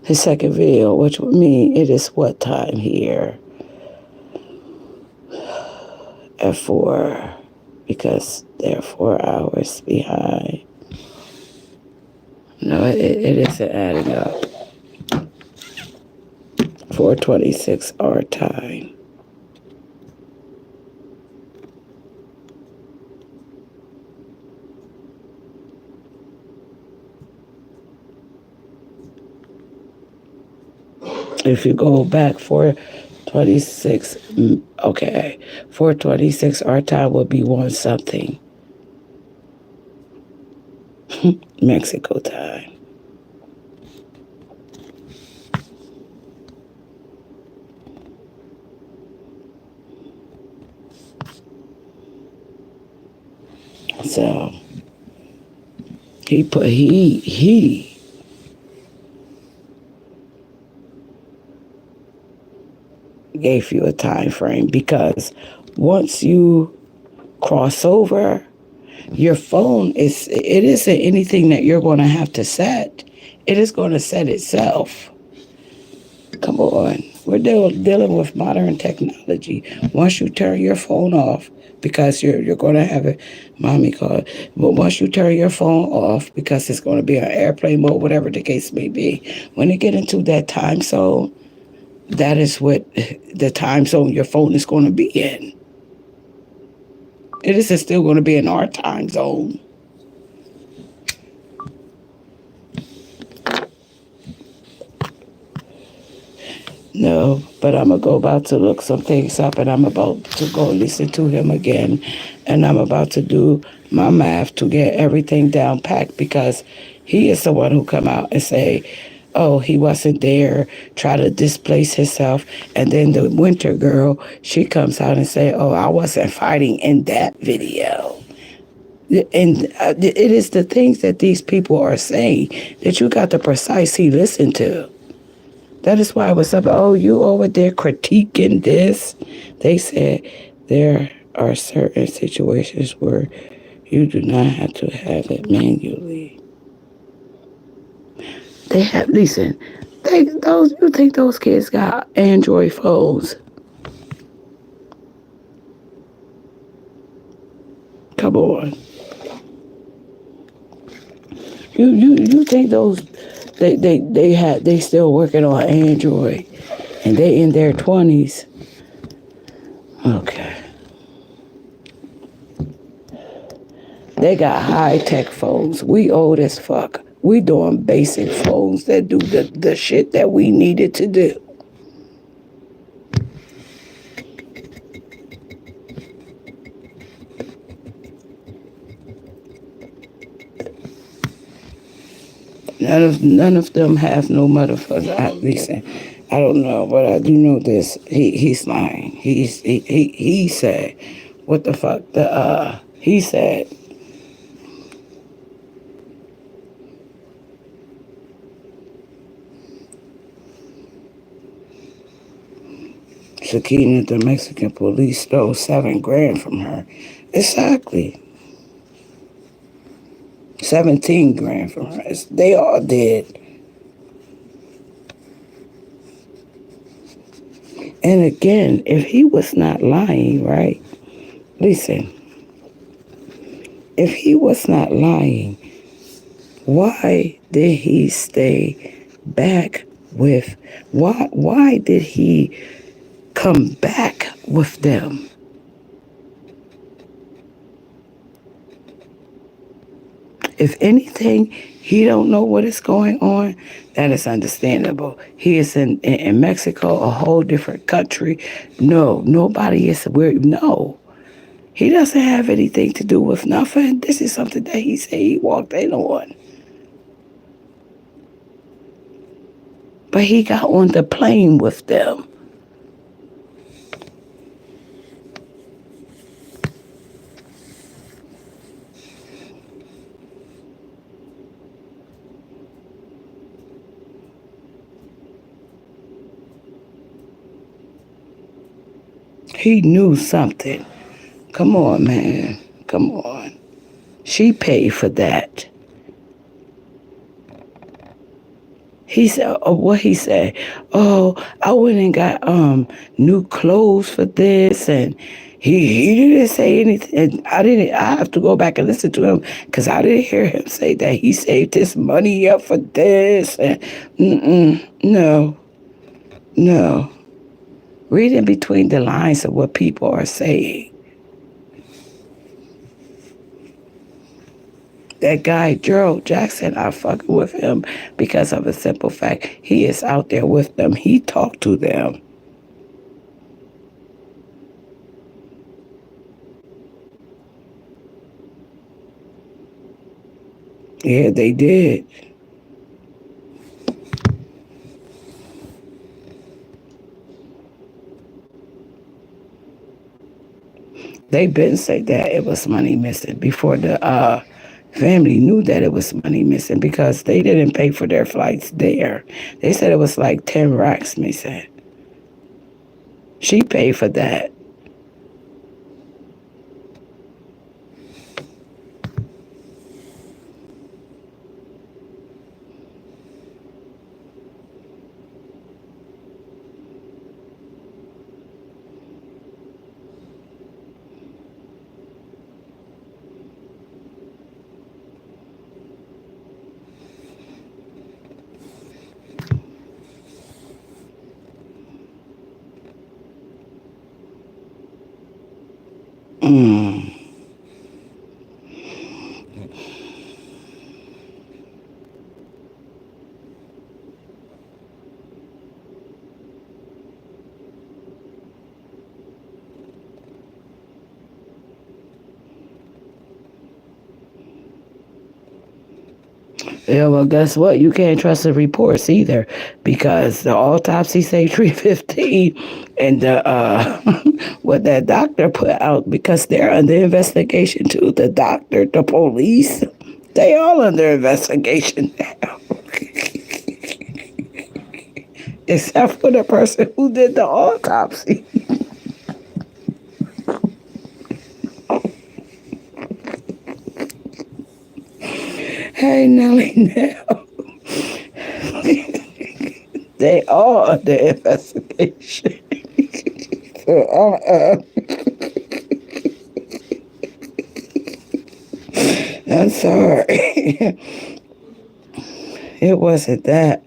His second video, which would mean it is what time here? At 4, because they're 4 hours behind. No, it isn't adding up. 4:26 our time. If you go back 4:26, okay, 4:26 our time would be 1 something. Mexico time. So he gave you a time frame, because once you cross over, your phone it isn't anything that you're going to have to set. It is going to set itself. Come on. We're dealing with modern technology. Once you turn your phone off, because you're going to have a mommy call. But once you turn your phone off, because it's going to be on airplane mode, whatever the case may be, when you get into that time zone, that is what the time zone your phone is going to be in. It is still going to be in our time zone. No, but I'm about to look some things up, and I'm about to go listen to him again, and I'm about to do my math to get everything down packed, because he is the one who come out and say, oh, he wasn't there, try to displace himself, and then the winter girl, she comes out and say, oh, I wasn't fighting in that video. And it is the things that these people are saying that you got to precisely listen to. That is why I was up. Oh, you over there critiquing this? They said there are certain situations where you do not have to have it manually. They have. Listen, those. You think those kids got Android phones? Come on. You think those? They still working on Android, and they in their 20s. Okay. They got high tech phones. We old as fuck. We doing basic phones that do the shit that we needed to do. None of them have no motherfucker. Listen, I don't know, but I do know this. He's lying. He said, what the fuck? He said, Shakina, the Mexican police stole $7,000 from her. Exactly. 17 grand from her. They all did. And again, if he was not lying, right? Listen, if he was not lying, why did he stay back with, why did he come back with them? If anything, he don't know what is going on. That is understandable. He is in Mexico, a whole different country. No, nobody is where. No, he doesn't have anything to do with nothing. This is something that he said he walked in on. But he got on the plane with them. He knew something. Come on, man. Come on. She paid for that. He said, oh, what he said? Oh, I went and got new clothes for this, and he didn't say anything. I have to go back and listen to him because I didn't hear him say that he saved his money up for this. And no, no. Read in between the lines of what people are saying. That guy, Gerald Jackson, I fucking with him because of a simple fact. He is out there with them. He talked to them. Yeah, they did. They been say that it was money missing before the family knew that it was money missing because they didn't pay for their flights there. They said it was like 10 racks missing. She paid for that. Yeah, well, guess what? You can't trust the reports either because the autopsy say 315 and the what that doctor put out because they're under investigation too. The doctor, the police, they all under investigation now. Except for the person who did the autopsy. Hey, Nelly, now. They all under investigation. So, I'm sorry. It wasn't that.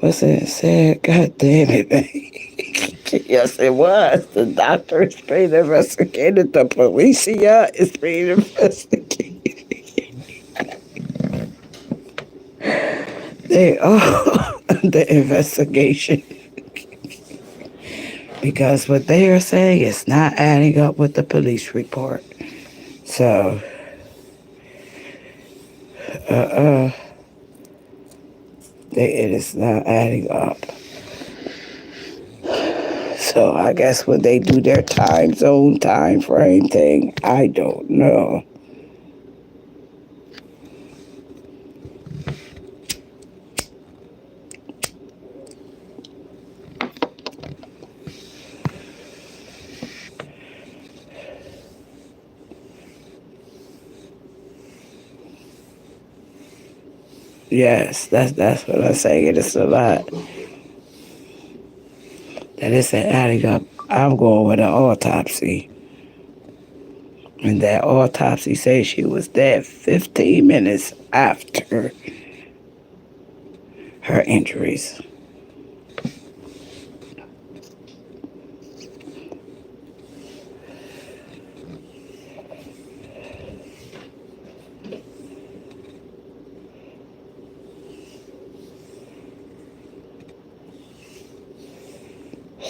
Wasn't sad. God damn it, man. Yes, it was. The doctor is being investigated. The policia is being investigated. They are under investigation because what they are saying is not adding up with the police report. So, it is not adding up. So I guess when they do their time zone, time frame thing, I don't know. Yes, that's what I'm saying. It is a lot. That isn't adding up. I'm going with an autopsy. And that autopsy says she was dead 15 minutes after her injuries.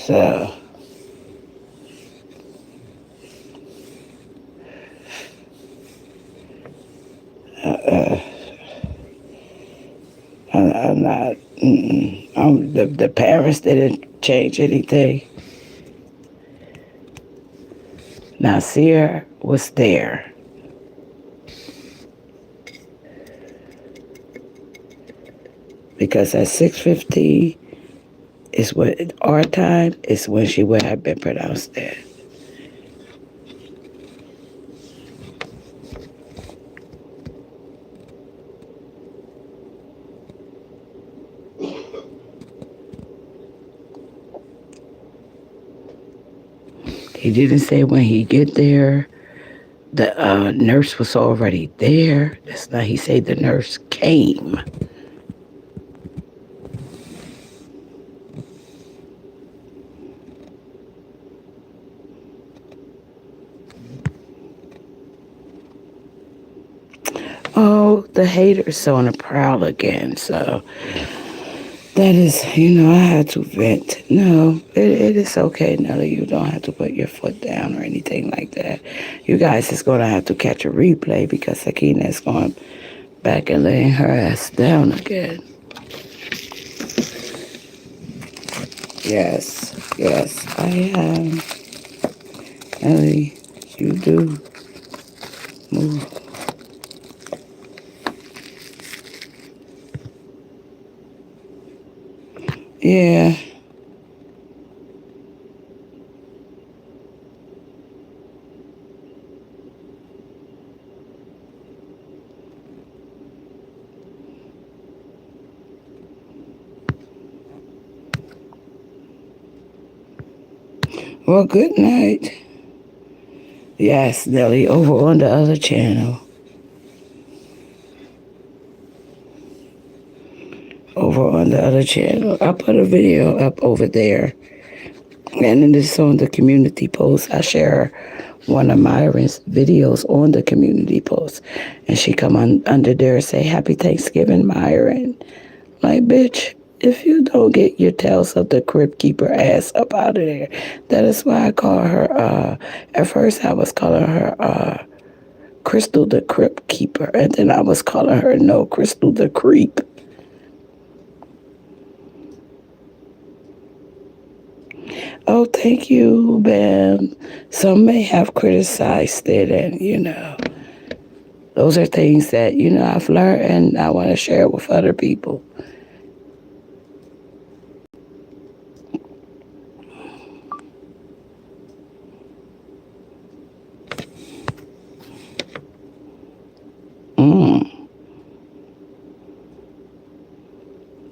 So, I'm not, the parents didn't change anything. Nasir was there. Because at 6:15 is what our time is when she would have been pronounced dead. He didn't say when he get there. The nurse was already there. That's not. He said the nurse came. Oh, the haters on the prowl again. So that is, I had to vent. No, it is okay, Nelly. You don't have to put your foot down or anything like that. You guys is going to have to catch a replay because Akina is going back and laying her ass down again. Yes, I am. Nelly, you do move. Yeah. Well, good night. Yes, Nelly, over on the other channel. Over on the other channel. I put a video up over there. And then it's on the community post. I share one of Myron's videos on the community post. And she come on under there and say, Happy Thanksgiving, Myron. Like, bitch, if you don't get your Tales of the Crypt Keeper ass up out of there, that is why I call her, at first I was calling her, Crystal the Crypt Keeper. And then I was calling her, no, Crystal the Creep. Oh, thank you, Bam. Some may have criticized it, and, those are things that, I've learned and I want to share it with other people.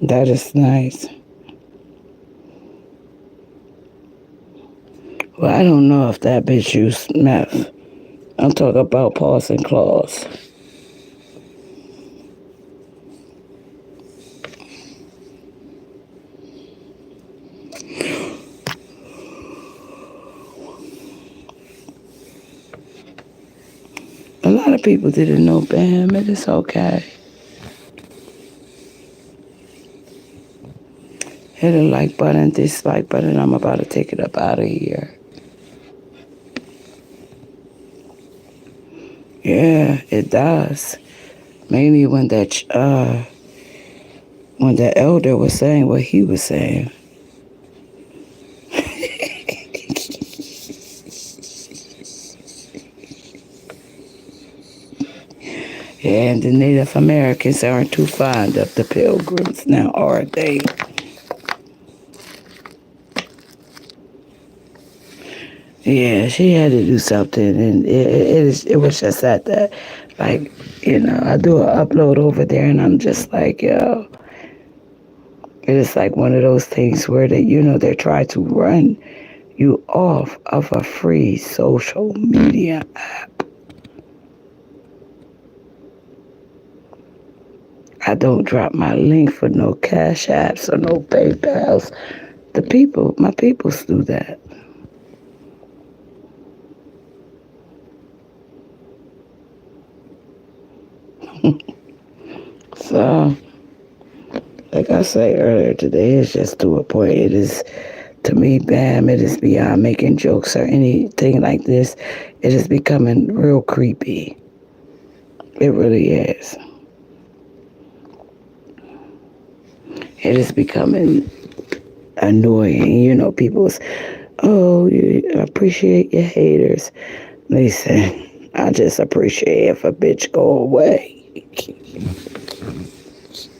That is nice. Well, I don't know if that bitch used meth. I'm talking about paws and claws. A lot of people didn't know, Bam. It is okay. Hit a like button, dislike button. I'm about to take it up out of here. Yeah, it does. Mainly when that elder was saying what he was saying. Yeah, and the Native Americans aren't too fond of the Pilgrims now, are they? Yeah, she had to do something, and it was just at that, like, I do an upload over there, and I'm just like, yo, it is like one of those things where they're trying to run you off of a free social media app. I don't drop my link for no Cash Apps or no PayPals. My peoples do that. So, like I said earlier today, it's just to a point. It is, to me, Bam, it is beyond making jokes or anything like this. It is becoming real creepy. It really is. It is becoming annoying. People's, oh, you appreciate your haters. Listen, I just appreciate if a bitch go away.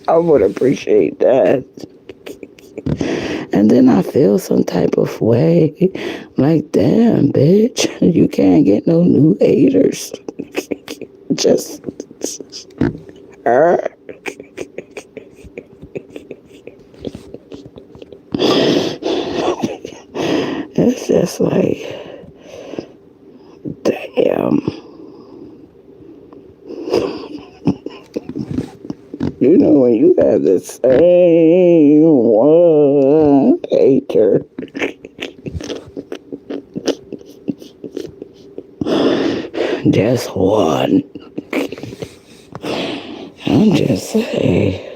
I would appreciate that. And then I feel some type of way. Like, damn, bitch, you can't get no new haters. Just her. It's just like, damn. When you have the same one hater. Just one. I'm just saying.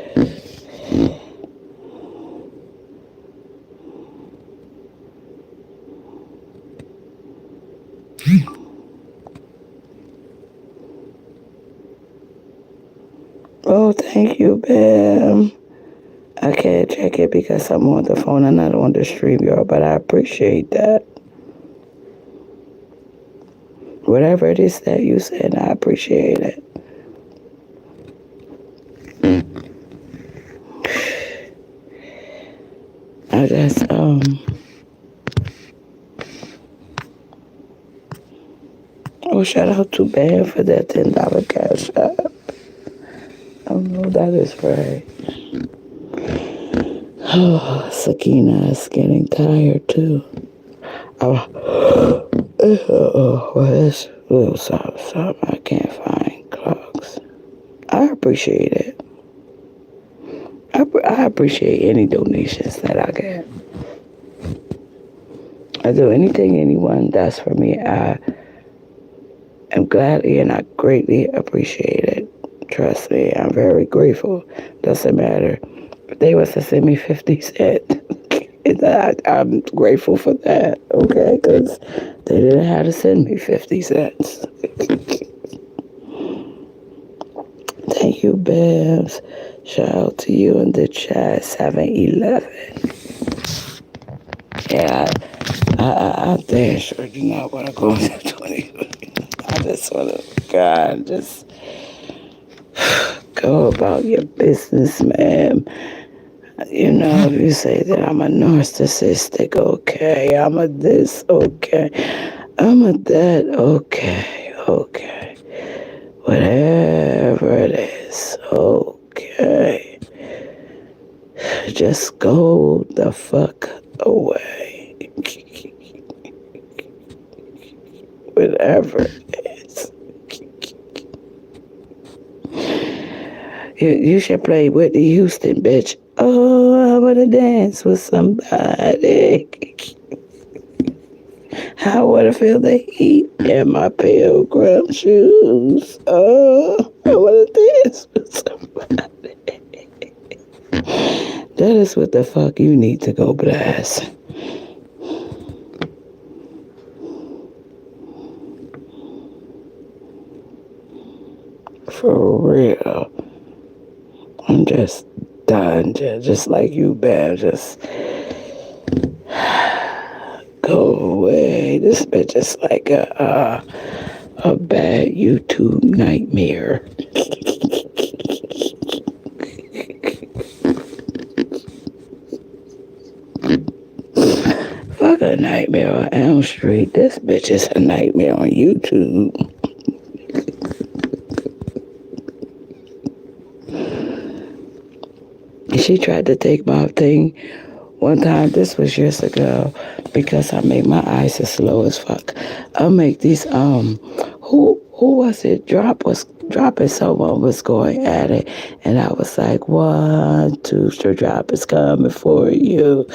Oh, thank you, Bam. I can't check it because I'm on the phone and I don't want to stream y'all, but I appreciate that. Whatever it is that you said, I appreciate it. I just, shout out to Bam for that $10 cash app. Oh, no, that is right. Oh, Sakina is getting tired, too. Stop. I can't find clocks. I appreciate it. I appreciate any donations that I get. I do anything anyone does for me. I am gladly and I greatly appreciate it. Trust me, I'm very grateful. Doesn't matter if they was to send me 50 cents. I'm grateful for that, okay? Because they didn't have to send me 50 cents. Thank you, Babs. Shout out to you in the chat, 7-Eleven. Yeah, I damn sure do not want to go into 2020. I just want to, God, just go about your business, man. You know, if you say that I'm a narcissistic, okay. I'm a this, okay. I'm a that, okay, okay. Whatever it is, okay. Just go the fuck away. Whatever it is. You should play Whitney Houston, bitch. Oh, I wanna dance with somebody. I wanna feel the heat in my pilgrim shoes. Oh, I wanna dance with somebody. That is what the fuck you need to go blast. For real. I'm just done. Just like you, Bam. Just go away. This bitch is like a bad YouTube nightmare. Fuck a nightmare on Elm Street. This bitch is a nightmare on YouTube. She tried to take my thing one time. This was years ago because I made my eyes as slow as fuck. I make these who was it? Dropping. Someone was going at it, and I was like, 1, 2, the drop is coming for you.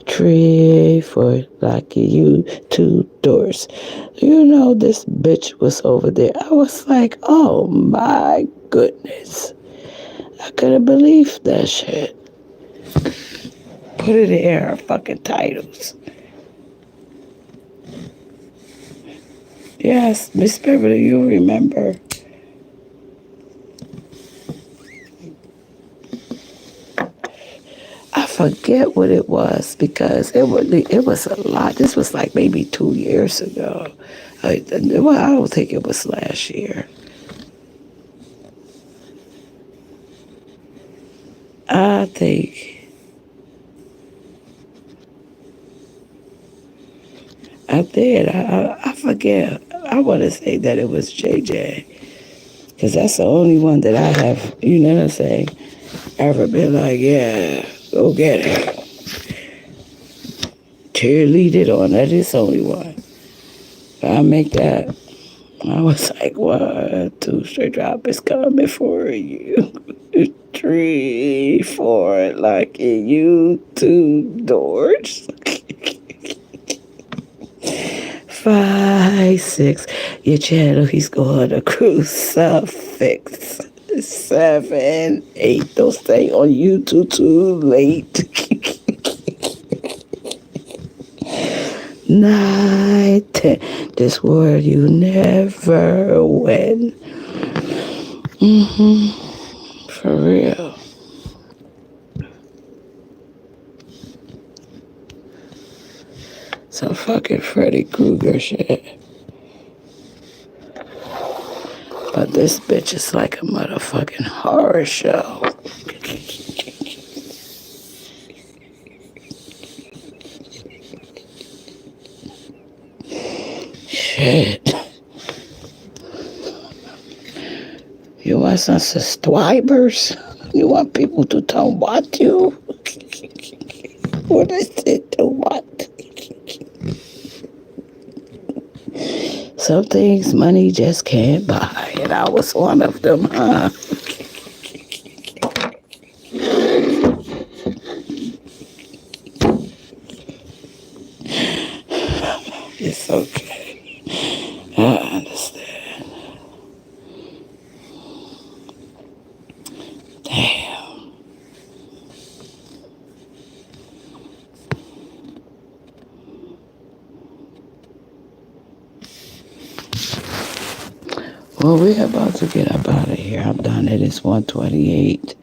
3, 4, lucky you, 2 doors. You know, this bitch was over there. I was like, oh my goodness. I couldn't believe that shit. Put it in her fucking titles. Yes, Miss Beverly, you remember. I forget what it was because it was a lot. This was like maybe 2 years ago. Well, I don't think it was last year. I think I did. I forget. I want to say that it was JJ because that's the only one that I have. You know what I'm saying? Ever been like, yeah, go get it. Cheerlead it on. That is the only one. I make that. I was like, 1, 2, straight drop is coming for you. 3, 4, like you, 2 doors. 5, 6, your channel, he's going to crucifix. 7, 8, don't stay on YouTube too late. 9, 10, this war you never win. For real. Some fucking Freddy Krueger shit. But this bitch is like a motherfucking horror show. Shit. You want some subscribers? You want people to tell what you? What is it to what? Some things money just can't buy, and I was one of them, huh? It's okay. I understand. Damn. Well, we're about to get up out of here. I'm done. It is 1:28.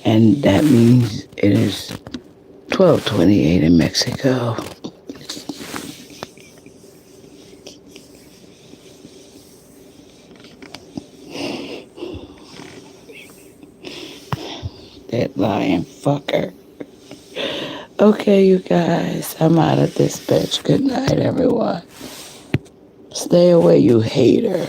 And that means it is 12:28 in Mexico. That lying fucker. Okay, you guys, I'm out of this bitch. Good night, everyone. Stay away, you hater.